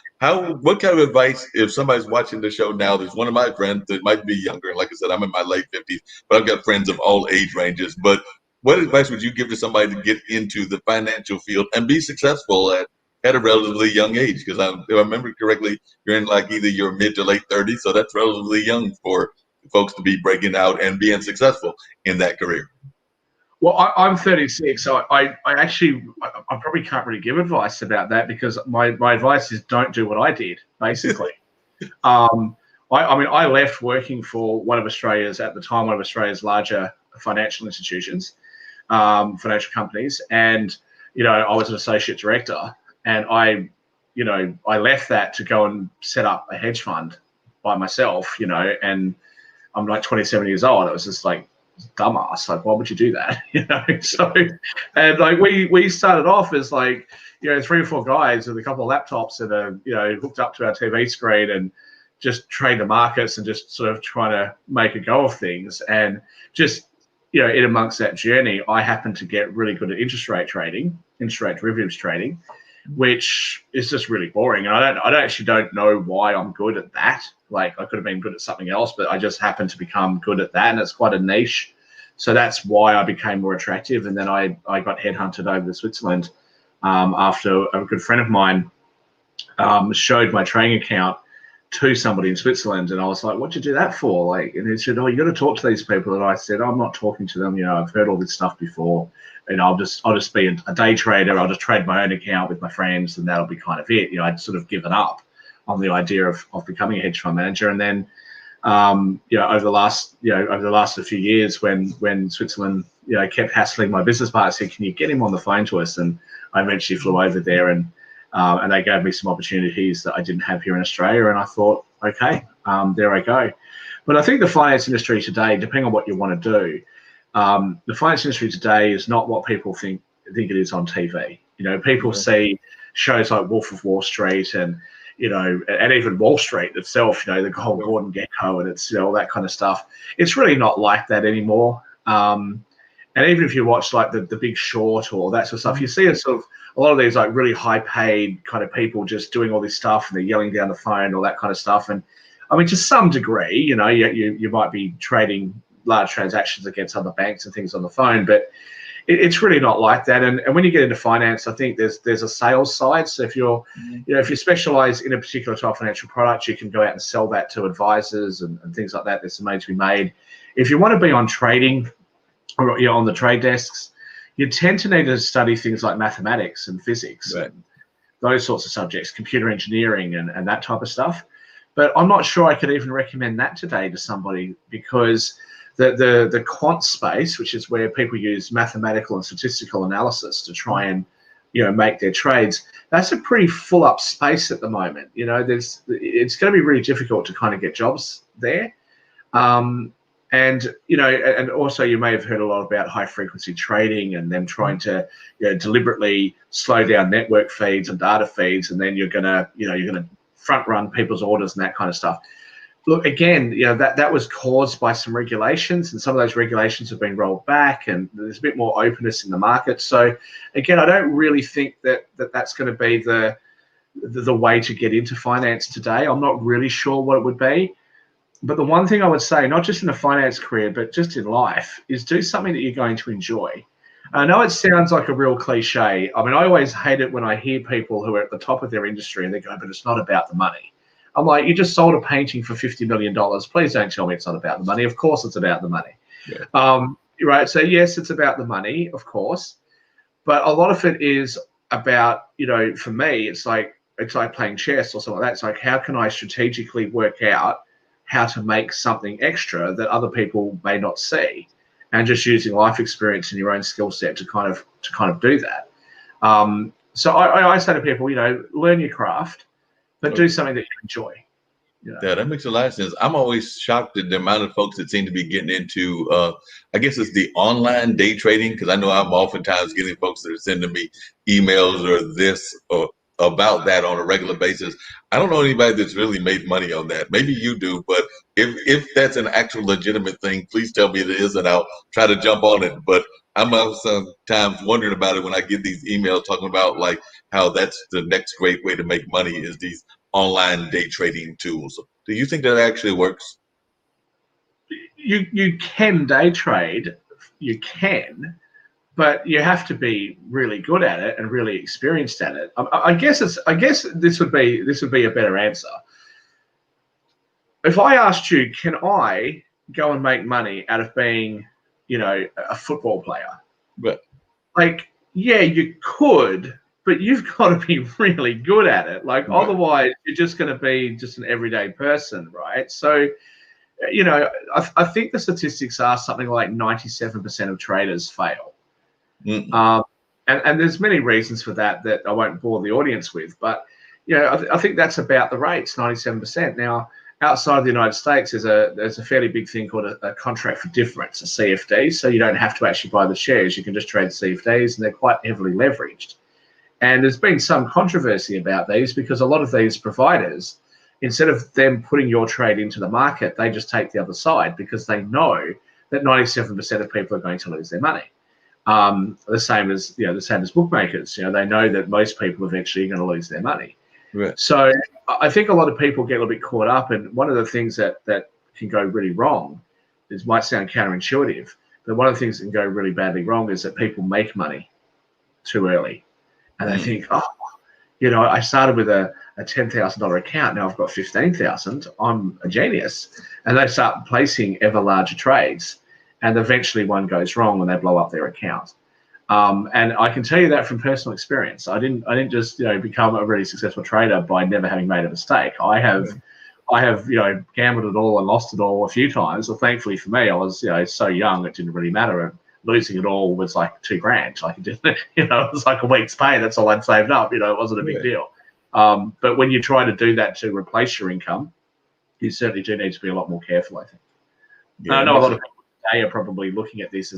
what kind of advice, if somebody's watching the show now, there's one of my friends that might be younger, and like I said, I'm in my late 50s, but I've got friends of all age ranges. But what advice would you give to somebody to get into the financial field and be successful at a relatively young age? Because if I remember correctly, you're in like either your mid to late 30s, so that's relatively young for folks to be breaking out and being successful in that career. Well, I'm 36, so I probably can't really give advice about that because my advice is don't do what I did, basically. I left working for one of Australia's larger financial institutions, financial companies, and I was an associate director, and I left that to go and set up a hedge fund by myself, and I'm like 27 years old. It was just like dumbass, like why would you do that? So, and like we started off as like 3 or 4 guys with a couple of laptops and hooked up to our TV screen and just trade the markets and just sort of trying to make a go of things. And just in amongst that journey, I happened to get really good at interest rate derivatives trading, which is just really boring. And I actually don't know why I'm good at that. Like I could have been good at something else, but I just happened to become good at that. And it's quite a niche So that's why I became more attractive. And then I got headhunted over to Switzerland after a good friend of mine showed my trading account to somebody in Switzerland, and I was like, "What'd you do that for?" Like, and he said, "Oh, you got to talk to these people." And I said, "I'm not talking to them. I've heard all this stuff before, and I'll just be a day trader. I'll just trade my own account with my friends, and that'll be kind of it." I'd sort of given up on the idea of becoming a hedge fund manager, and then over the last few years, when Switzerland kept hassling my business partner, said, "Can you get him on the phone to us?" And I eventually flew over there, and they gave me some opportunities that I didn't have here in Australia. And I thought, okay, there I go. But I think the finance industry today, depending on what you want to do, the finance industry today is not what people think it is on TV. People see shows like Wolf of Wall Street and even Wall Street itself, the whole Gordon Gekko and it's all that kind of stuff. It's really not like that anymore. And even if you watch like the Big Short or that sort of stuff, you see a lot of these like really high paid kind of people just doing all this stuff and they're yelling down the phone, all that kind of stuff. And I mean, to some degree, you might be trading large transactions against other banks and things on the phone, but it's really not like that. And when you get into finance, I think there's a sales side. So if if you specialize in a particular type of financial product, you can go out and sell that to advisors and things like that. There's some money to be made. If you want to be on trading or on the trade desks, you tend to need to study things like mathematics and physics, and those sorts of subjects, computer engineering and that type of stuff. But I'm not sure I could even recommend that today to somebody, because the quant space, which is where people use mathematical and statistical analysis to try and make their trades, that's a pretty full up space at the moment. It's going to be really difficult to kind of get jobs there. And also you may have heard a lot about high frequency trading and them trying to deliberately slow down network feeds and data feeds, and then you're gonna front run people's orders and that kind of stuff. Look, again, that was caused by some regulations, and some of those regulations have been rolled back, and there's a bit more openness in the market. So again, I don't really think that's going to be the way to get into finance today. I'm not really sure what it would be. But the one thing I would say, not just in a finance career, but just in life, is do something that you're going to enjoy. I know it sounds like a real cliche. I mean, I always hate it when I hear people who are at the top of their industry and they go, "But it's not about the money." I'm like, you just sold a painting for $50 million. Please don't tell me it's not about the money. Of course it's about the money. Yeah. Right. So yes, it's about the money, of course. But a lot of it is about, for me, it's like playing chess or something like that. It's like, how can I strategically work out how to make something extra that other people may not see, and just using life experience and your own skill set to kind of do that. So I say to people, learn your craft, but do something that you enjoy. Yeah, that makes a lot of sense. I'm always shocked at the amount of folks that seem to be getting into, I guess it's the online day trading, because I know I'm oftentimes getting folks that are sending me emails or this or about that on a regular basis. I don't know anybody that's really made money on that. Maybe you do, but if that's an actual legitimate thing, please tell me it is, and I'll try to jump on it. But I'm sometimes wondering about it when I get these emails talking about like how that's the next great way to make money is these online day trading tools. Do you think that actually works? You can day trade, you can, but you have to be really good at it and really experienced at it. I guess this would be a better answer. If I asked you, can I go and make money out of being, a football player? But like, yeah, you could, but you've got to be really good at it. Like, otherwise, you're just going to be just an everyday person, right? So, I think the statistics are something like 97% of traders fail. And there's many reasons for that I won't bore the audience with, but I think that's about the rates, 97%. Now, outside of the United States, there's a fairly big thing called a contract for difference, a CFD. So you don't have to actually buy the shares; you can just trade CFDs, and they're quite heavily leveraged. And there's been some controversy about these because a lot of these providers, instead of them putting your trade into the market, they just take the other side because they know that 97% of people are going to lose their money. The same as bookmakers. They know that most people eventually are going to lose their money. Right. So I think a lot of people get a little bit caught up, and one of the things that can go really wrong, might sound counterintuitive, But one of the things that can go really badly wrong is that people make money too early, and they think, oh, I started with a $10,000 account. Now I've got 15,000. I'm a genius, and they start placing ever larger trades, and eventually one goes wrong and they blow up their account. And I can tell you that from personal experience. I didn't just become a really successful trader by never having made a mistake. I have gambled it all and lost it all a few times. Well, thankfully for me, I was so young it didn't really matter. And losing it all was like $2,000. Like it didn't, it was like a week's pay. That's all I'd saved up. It wasn't a big deal. But when you try to do that to replace your income, you certainly do need to be a lot more careful, I think. Yeah, I know a lot of people today are probably looking at this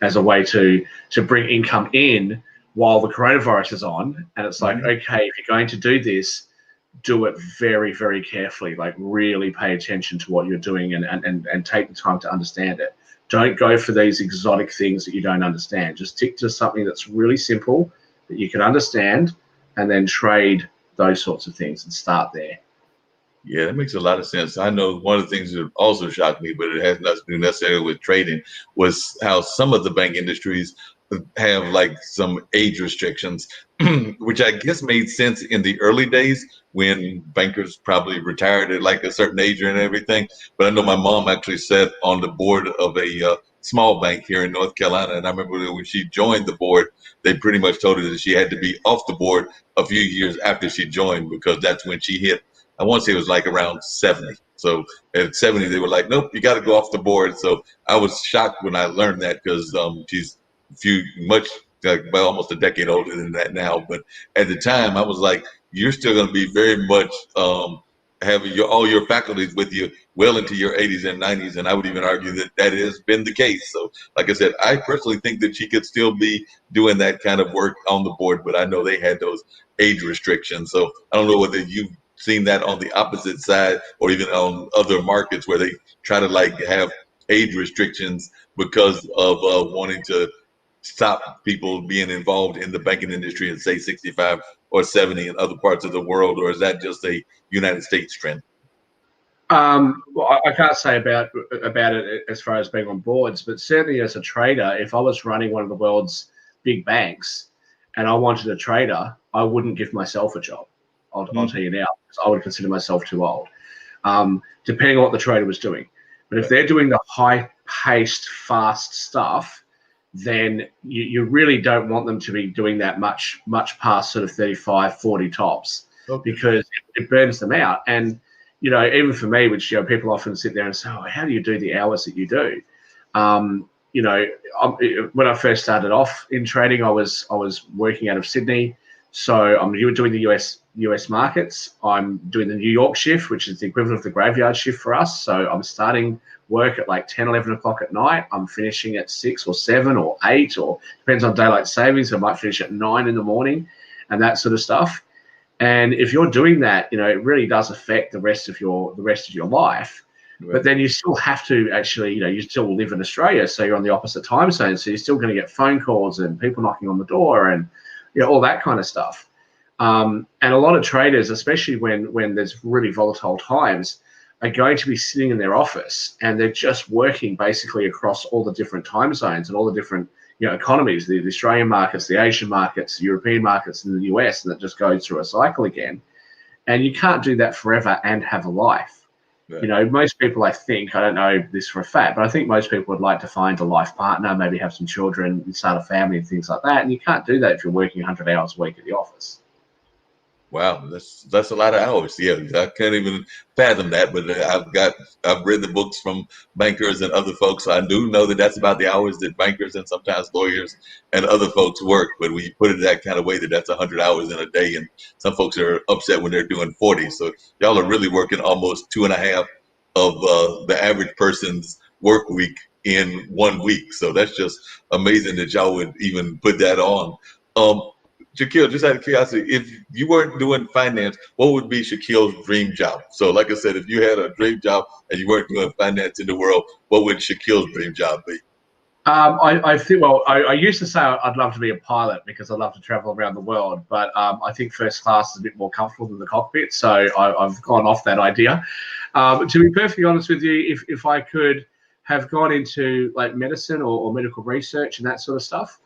as a way to bring income in while the coronavirus is on, and it's like, okay, if you're going to do this, do it very, very carefully. Like really pay attention to what you're doing and take the time to understand it. Don't go for these exotic things that you don't understand. Just stick to something that's really simple that you can understand, and then trade those sorts of things and start there. Yeah, that makes a lot of sense. I know one of the things that also shocked me, but it has nothing to do necessarily with trading, was how some of the bank industries have like some age restrictions, which I guess made sense in the early days when bankers probably retired at like a certain age and everything. But I know my mom actually sat on the board of a small bank here in North Carolina. And I remember that when she joined the board, they pretty much told her that she had to be off the board a few years after she joined, because that's when she hit, I want to say it was like around 70. So at 70, they were like, nope, you got to go off the board. So I was shocked when I learned that, because she's almost a decade older than that now. But at the time, I was like, you're still going to be very much having all your faculties with you well into your 80s and 90s. And I would even argue that that has been the case. So like I said, I personally think that she could still be doing that kind of work on the board, but I know they had those age restrictions. So I don't know whether you've seen that on the opposite side, or even on other markets where they try to like have age restrictions because of wanting to stop people being involved in the banking industry in say 65 or 70 in other parts of the world, or is that just a United States trend? Well, I can't say about it as far as being on boards, but certainly as a trader, if I was running one of the world's big banks and I wanted a trader, I wouldn't give myself a job. I'll tell you now, because I would consider myself too old, depending on what the trader was doing. But if they're doing the high-paced, fast stuff, then you really don't want them to be doing that much past sort of 35, 40 tops, because it burns them out. And, even for me, which, people often sit there and say, oh, how do you do the hours that you do? When I first started off in trading, I was working out of Sydney. So I'm doing the US markets. I'm doing the New York shift, which is the equivalent of the graveyard shift for us. So I'm starting work at like 10, 11 o'clock at night. I'm finishing at 6 or 7 or 8, or depends on daylight savings. I might finish at 9 in the morning and that sort of stuff. And if you're doing that, it really does affect the rest of your life. Right. But then you still have to actually, you still live in Australia, so you're on the opposite time zone. So you're still going to get phone calls and people knocking on the door and all that kind of stuff. And a lot of traders, especially when there's really volatile times, are going to be sitting in their office and they're just working basically across all the different time zones and all the different economies, the Australian markets, the Asian markets, the European markets, and the US, and that just goes through a cycle again. And you can't do that forever and have a life. Right. Most people, I think, I don't know this for a fact, but I think most people would like to find a life partner, maybe have some children, start a family and things like that. And you can't do that if you're working 100 hours a week at the office. Wow, that's a lot of hours. Yeah, I can't even fathom that. But I've read the books from bankers and other folks. So I do know that that's about the hours that bankers and sometimes lawyers and other folks work. But when you put it that kind of way, that's 100 hours in a day, and some folks are upset when they're doing 40. So y'all are really working almost 2.5 of the average person's work week in 1 week. So that's just amazing that y'all would even put that on. Shaquille, just out of curiosity, if you weren't doing finance, what would be Shaquille's dream job? So like I said, if you had a dream job and you weren't doing finance in the world, what would Shaquille's dream job be? I think, I used to say I'd love to be a pilot because I love to travel around the world, but I think first class is a bit more comfortable than the cockpit, so I've gone off that idea. To be perfectly honest with you, if I could have gone into like medicine or medical research and that sort of stuff.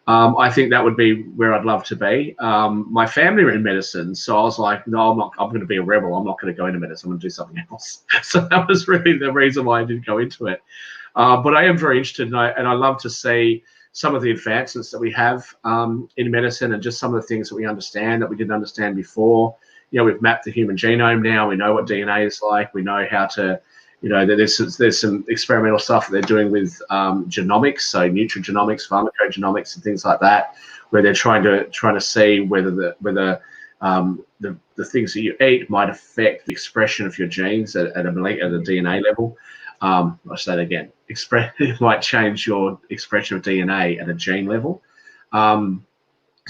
I think that would be where I'd love to be. My family are in medicine, so I was like, no, I'm not. I'm going to be a rebel. I'm not going to go into medicine. I'm going to do something else. So that was really the reason why I didn't go into it. But I am very interested, and I love to see some of the advancements that we have in medicine, and just some of the things that we understand that we didn't understand before. You know, we've mapped the human genome now. We know what DNA is like. We know how to, you know, there's some experimental stuff that they're doing with genomics, so nutrigenomics, pharmacogenomics, and things like that, where they're trying to see whether the things that you eat might affect the expression of your genes at a DNA level. I'll say that again. It might change your expression of DNA at a gene level. So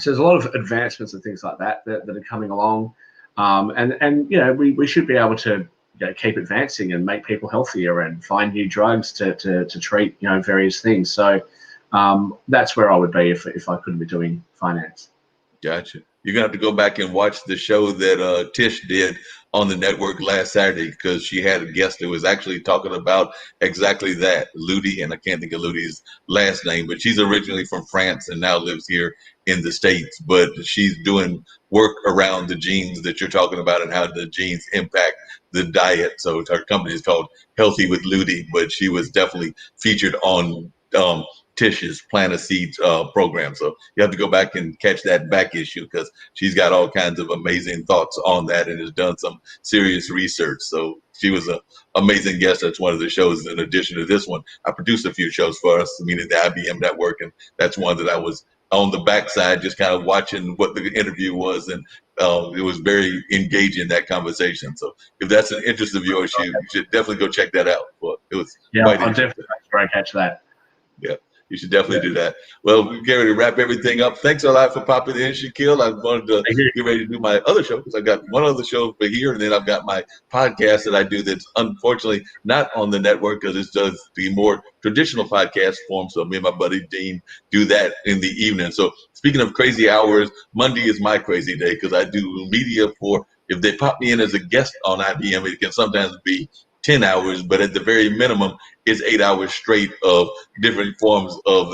there's a lot of advancements and things like that are coming along, and you know we should be able to keep advancing and make people healthier and find new drugs to treat various things. So that's where I would be if I couldn't be doing finance. Gotcha. You're gonna have to go back and watch the show that Tish did on the network last Saturday, because she had a guest that was actually talking about exactly that, Ludi, and I can't think of Ludi's last name, but she's originally from France and now lives here in the States. But she's doing work around the genes that you're talking about and how the genes impact the diet. So her company is called Healthy with Ludi, but she was definitely featured on Tish's Plant of Seeds program. So you have to go back and catch that back issue, because she's got all kinds of amazing thoughts on that and has done some serious research. So she was an amazing guest. That's one of the shows. In addition to this one, I produced a few shows for us, meaning the IBM Network, and that's one that I was on the backside just kind of watching what the interview was, and it was very engaging, that conversation. So if that's an interest of yours, you should definitely go check that out. Well, it was quite I'll interesting. definitely try to catch that. Yeah. You should definitely do that. Well, we're getting ready to wrap everything up. Thanks a lot for popping in, Shaquille. I wanted to get ready to do my other show, because I got one other show for here, and then I've got my podcast that I do that's unfortunately not on the network, because it's just the more traditional podcast form. So me and my buddy Dean do that in the evening. So speaking of crazy hours, Monday is my crazy day, because I do media for, if they pop me in as a guest on IBM, it can sometimes be 10 hours, but at the very minimum, it's 8 hours straight of different forms of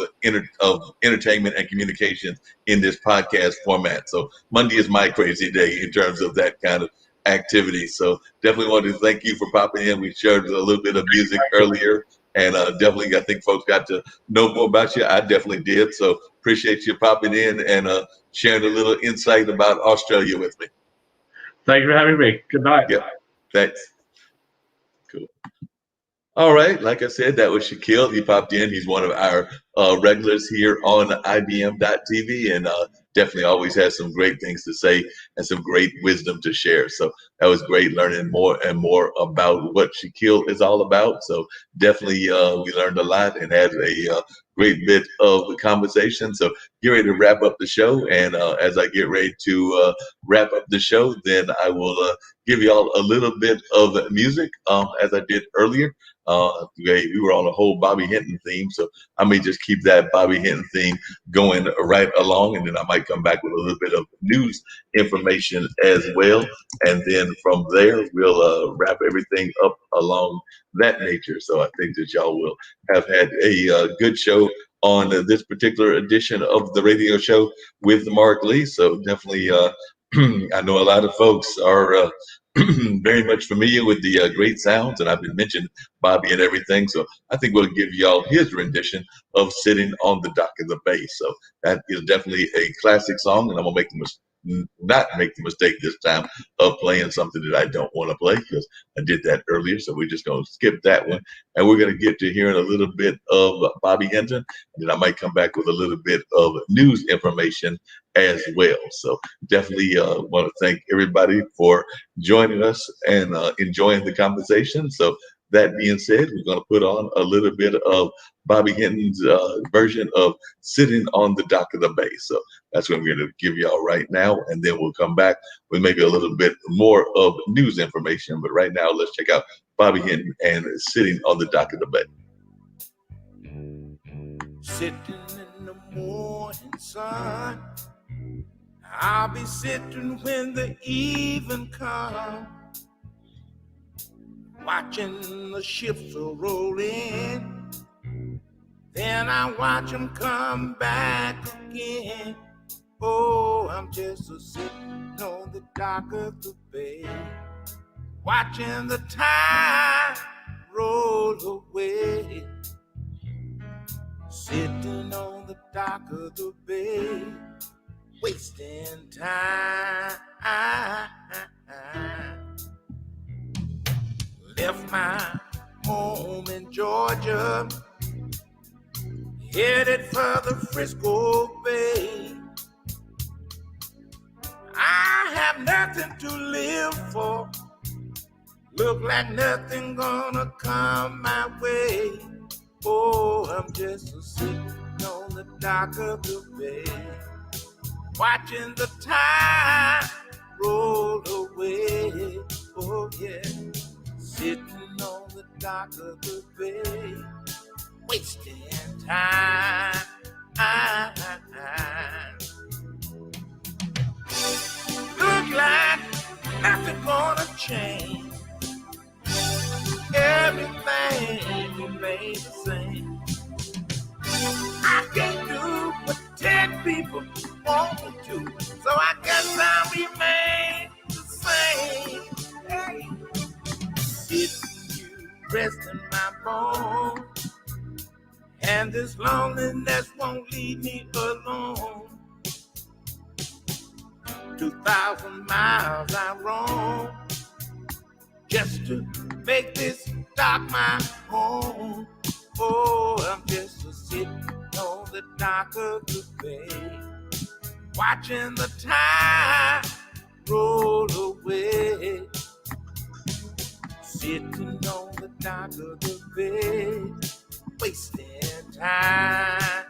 entertainment and communications in this podcast format. So Monday is my crazy day in terms of that kind of activity. So definitely wanted to thank you for popping in. We shared a little bit of music earlier, and definitely I think folks got to know more about you. I definitely did. So appreciate you popping in and sharing a little insight about Australia with me. Thank you for having me. Good night. Yep. Thanks. Cool. All right. Like I said, that was Shaquille. He popped in. He's one of our regulars here on IBM.TV, and definitely always has some great things to say and some great wisdom to share. So that was great, learning more and more about what Shaquille is all about. So definitely we learned a lot and had a great bit of the conversation. So get ready to wrap up the show. And as I get ready to wrap up the show, then I will give y'all a little bit of music as I did earlier. We were on a whole Bobby Hinton theme, so I may just keep that Bobby Hinton theme going right along, and then I might come back with a little bit of news information as well, and then from there we'll wrap everything up along that nature. So I think that y'all will have had a good show on this particular edition of the radio show with Mark Lee. So definitely, I know a lot of folks are very much familiar with the great sounds, and I've been mentioning Bobby and everything. So I think we'll give y'all his rendition of "Sitting on the Dock of the Bay." So that is definitely a classic song, and I'm gonna not make the mistake this time of playing something that I don't want to play, because I did that earlier. So we're just gonna skip that one, and we're gonna get to hearing a little bit of Bobby Hinton, and then I might come back with a little bit of news information as well. So definitely want to thank everybody for joining us and enjoying the conversation. So that being said, we're going to put on a little bit of Bobby Hinton's version of "Sitting on the Dock of the Bay." So that's what we're going to give y'all right now, and then we'll come back with maybe a little bit more of news information. But right now, let's check out Bobby Hinton and "Sitting on the Dock of the Bay." Sitting in the morning sun, I'll be sitting when the even comes. watching the ships a roll in. Then I watch them come back again. Oh, I'm just a sitting on the dock of the bay, watching the tide roll away. Sitting on the dock of the bay, wasting time. Left my home in Georgia, headed for the Frisco Bay. I have nothing to live for. Look like nothing gonna come my way. Oh, I'm just a sitting on the dock of the bay, watching the tide roll away. Oh yeah, sitting on the dock of the bay, wasting time. Look like nothing gonna change. Everything remains the same. I can't do what 10 people want me to, so I guess I'll remain the same. Hey, if you rest in my bones, and this loneliness won't leave me alone. 2,000 miles I roam just to make this dock my home. Oh, I'm just a sitting on the dock of the bay, watching the tide roll away. Sitting on the dock of the bay, wasting time.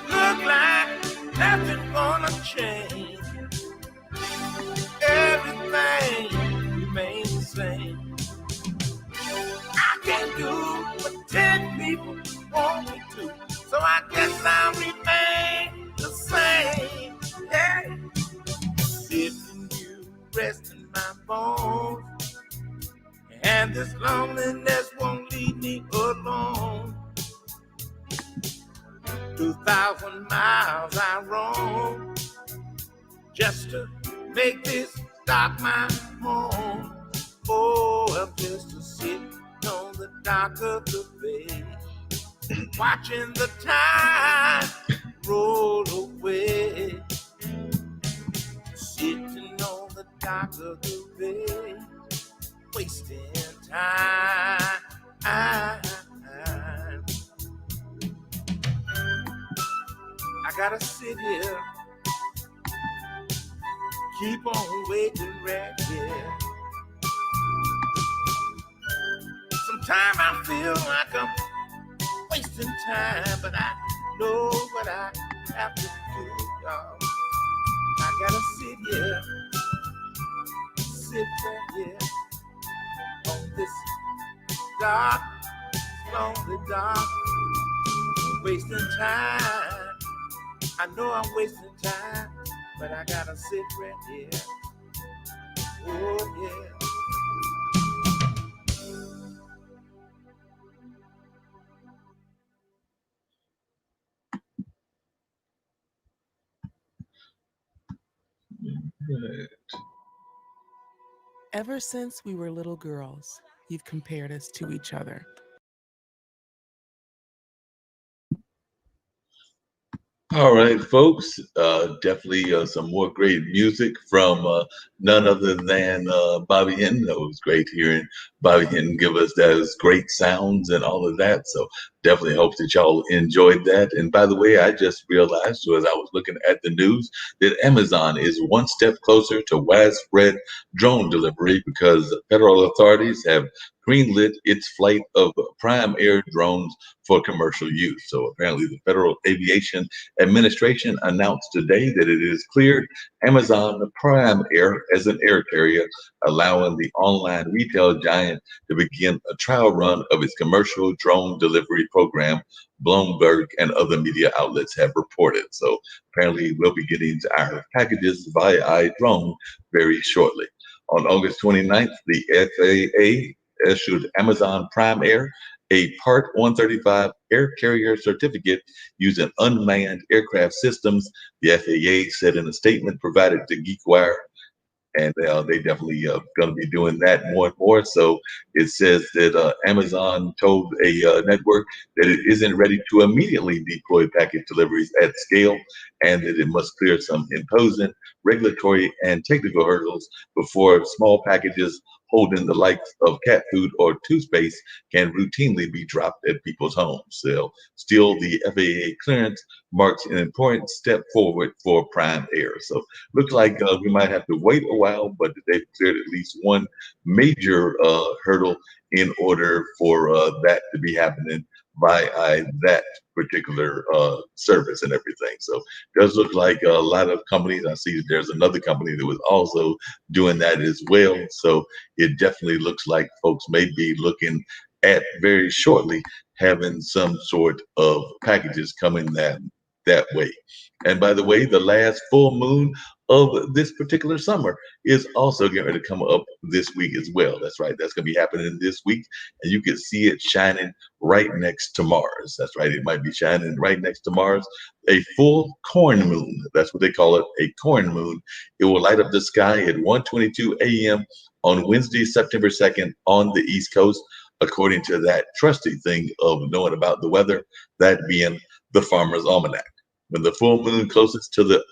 Look like nothing gonna change. Everything remains the same. I can't do what 10 people want me to, so I guess I'll remain the same. Hey, sitting you rest in my bones, and this loneliness won't leave me alone. 2,000 miles I roam just to make this dock my home. Oh, I'm just a sitting on the dock of the bay, watching the tide roll away. Sitting on the dock of the bay, wasting time. I gotta sit here, keep on waiting right here. Sometimes I feel like I'm wasting time, but I know what I have to do, y'all. I gotta sit here, sit right here on this dark, lonely dock, wasting time. I know I'm wasting time, but I gotta sit right here. Oh yeah. Ever since we were little girls, you've compared us to each other. All right, folks. Definitely some more great music from none other than Bobby Hinton. It was great hearing Bobby Hinton give us those great sounds and all of that. So definitely hope that y'all enjoyed that. And by the way, I just realized as I was looking at the news that Amazon is one step closer to widespread drone delivery because federal authorities have greenlit its flight of Prime Air drones for commercial use. So apparently the Federal Aviation Administration announced today that it has cleared Amazon Prime Air as an air carrier, allowing the online retail giant to begin a trial run of its commercial drone delivery program, Bloomberg and other media outlets have reported. So apparently we'll be getting our packages via drone very shortly. On August 29th, the FAA issued Amazon Prime Air a Part 135 air carrier certificate using unmanned aircraft systems, the FAA said in a statement provided to GeekWire. And they definitely going to be doing that more and more. So it says that Amazon told a network that it isn't ready to immediately deploy package deliveries at scale, and that it must clear some imposing regulatory and technical hurdles before small packages holding the likes of cat food or toothpaste can routinely be dropped at people's homes. So still, the FAA clearance marks an important step forward for Prime Air. So looks like we might have to wait a while, but they've cleared at least one major hurdle in order for that to be happening by that particular service and everything. So it does look like a lot of companies. I see that there's another company that was also doing that as well. So it definitely looks like folks may be looking at very shortly having some sort of packages coming that way. And by the way, the last full moon of this particular summer is also getting ready to come up this week as well. That's right. That's going to be happening this week. And you can see it shining right next to Mars. That's right. It might be shining right next to Mars. A full corn moon. That's what they call it, a corn moon. It will light up the sky at 1:22 a.m. on Wednesday, September 2nd on the East Coast, according to that trusty thing of knowing about the weather, that being the Farmer's Almanac. When the full moon closest to the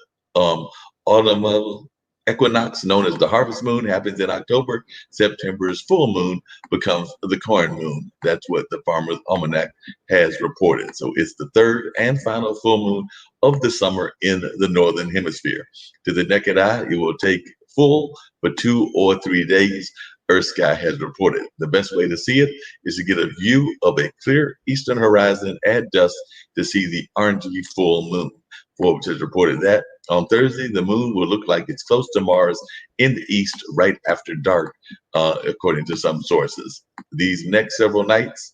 autumnal equinox, known as the harvest moon, happens in October, September's full moon becomes the corn moon. That's what the Farmer's Almanac has reported. So it's the third and final full moon of the summer in the northern hemisphere. To the naked eye, it will take full for 2 or 3 days, Earth Sky has reported. The best way to see it is to get a view of a clear eastern horizon at dusk to see the orangey full moon. Forbes has reported that on Thursday, the moon will look like it's close to Mars in the east right after dark, according to some sources. These next several nights,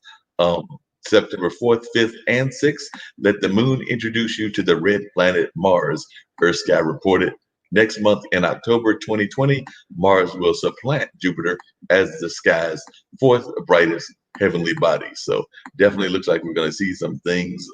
September 4th, 5th, and 6th, let the moon introduce you to the red planet Mars, Earth Sky reported. Next month in October 2020, Mars will supplant Jupiter as the sky's fourth brightest heavenly body. So definitely looks like we're going to see some things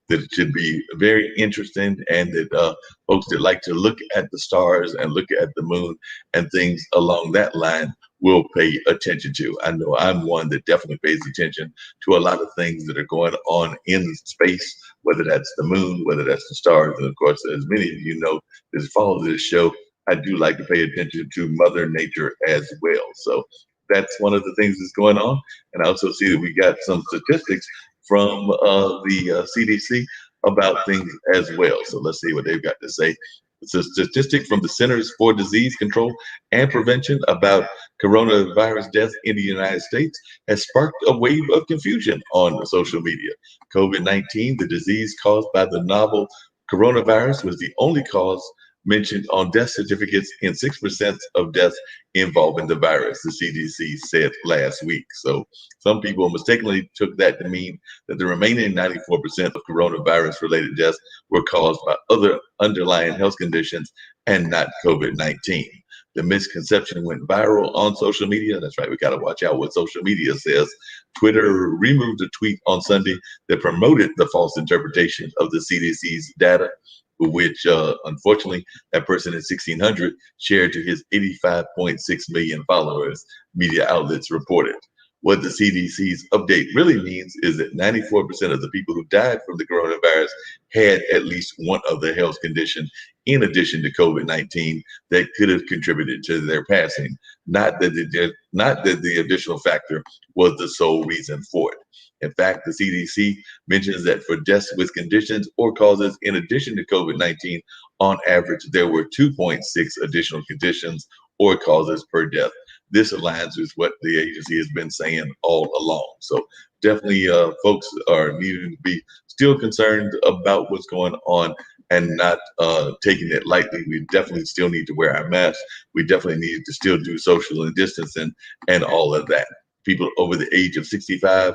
that should be very interesting, and that folks that like to look at the stars and look at the moon and things along that line will pay attention to. I know I'm one that definitely pays attention to a lot of things that are going on in space, whether that's the moon, whether that's the stars. And of course, as many of you know that follow this show, I do like to pay attention to Mother Nature as well. So that's one of the things that's going on. And I also see that we got some statistics from the CDC about things as well. So let's see what they've got to say. It's a statistic from the Centers for Disease Control and Prevention about coronavirus deaths in the United States has sparked a wave of confusion on social media. COVID-19, the disease caused by the novel coronavirus, was the only cause mentioned on death certificates in 6% of deaths involving the virus, the CDC said last week. So some people mistakenly took that to mean that the remaining 94% of coronavirus-related deaths were caused by other underlying health conditions and not COVID-19. The misconception went viral on social media. That's right, we got to watch out what social media says. Twitter removed a tweet on Sunday that promoted the false interpretation of the CDC's data, which unfortunately that person in 1600 shared to his 85.6 million followers, media outlets reported. What the CDC's update really means is that 94% of the people who died from the coronavirus had at least one other health condition in addition to COVID-19 that could have contributed to their passing, not that the additional factor was the sole reason for it. In fact, the CDC mentions that for deaths with conditions or causes in addition to COVID-19, on average, there were 2.6 additional conditions or causes per death. this aligns with what the agency has been saying all along. So definitely folks are needing to be still concerned about what's going on and not taking it lightly. We definitely still need to wear our masks. We definitely need to still do social distancing and all of that. People over the age of 65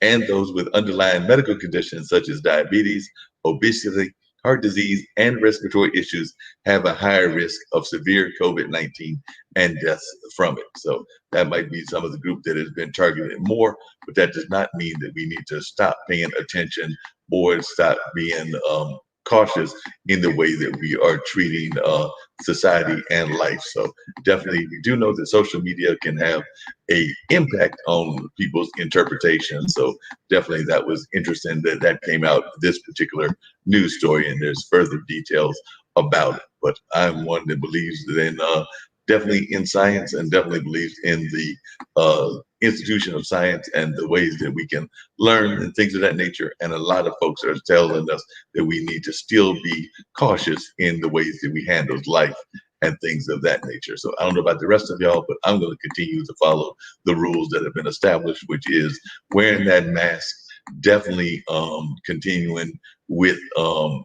and those with underlying medical conditions such as diabetes, obesity, heart disease, and respiratory issues have a higher risk of severe COVID-19 and deaths from it. So that might be some of the group that has been targeted more, but that does not mean that we need to stop paying attention or stop being cautious in the way that we are treating society and life. So definitely, we do know that social media can have a impact on people's interpretation. So definitely, that was interesting that that came out this particular news story, and there's further details about it. But I'm one that believes in definitely in science and definitely believes in the institution of science and the ways that we can learn and things of that nature. And a lot of folks are telling us that we need to still be cautious in the ways that we handle life and things of that nature. So I don't know about the rest of y'all, but I'm going to continue to follow the rules that have been established, which is wearing that mask, definitely continuing with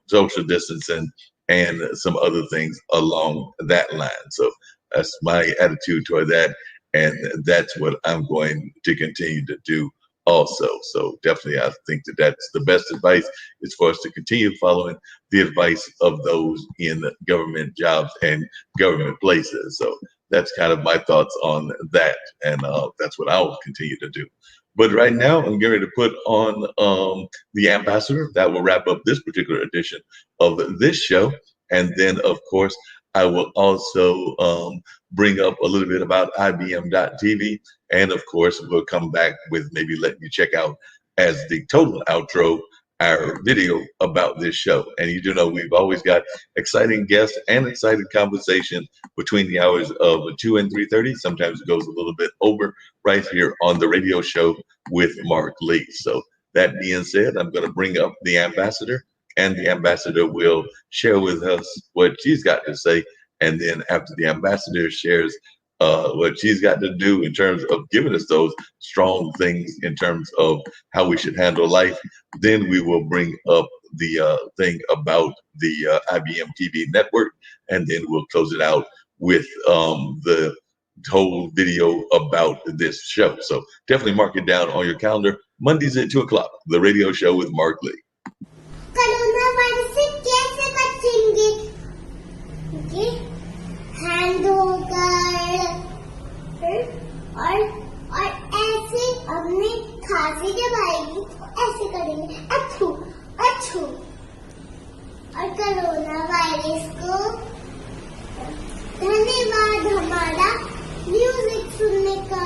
social distancing and some other things along that line. So that's my attitude toward that. And that's what I'm going to continue to do also. So definitely, I think that that's the best advice is for us to continue following the advice of those in government jobs and government places. So that's kind of my thoughts on that. And that's what I will continue to do. But right now, I'm getting ready to put on the ambassador. That will wrap up this particular edition of this show. And then, of course, I will also bring up a little bit about IBM.TV. And of course, we'll come back with maybe letting you check out as the total outro our video about this show. And you do know we've always got exciting guests and exciting conversation between the hours of 2 and 3:30. Sometimes it goes a little bit over right here on the radio show with Mark Lee. So that being said, I'm going to bring up the ambassador, and the ambassador will share with us what she's got to say. And then after the ambassador shares what she's got to do in terms of giving us those strong things in terms of how we should handle life, then we will bring up the thing about the IBM TV network, and then we'll close it out with the whole video about this show. So definitely mark it down on your calendar. Mondays at 2 o'clock, the radio show with Mark Lee. Corona virus से कैसे बचेंगे? Okay, hand होकर और ऐसे अपने खांसी जब आएगी तो ऐसे करेंगे अच्छू अच्छू। और कोरोना वायरस को धन्यवाद हमारा म्यूजिक सुनने का।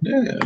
Yeah.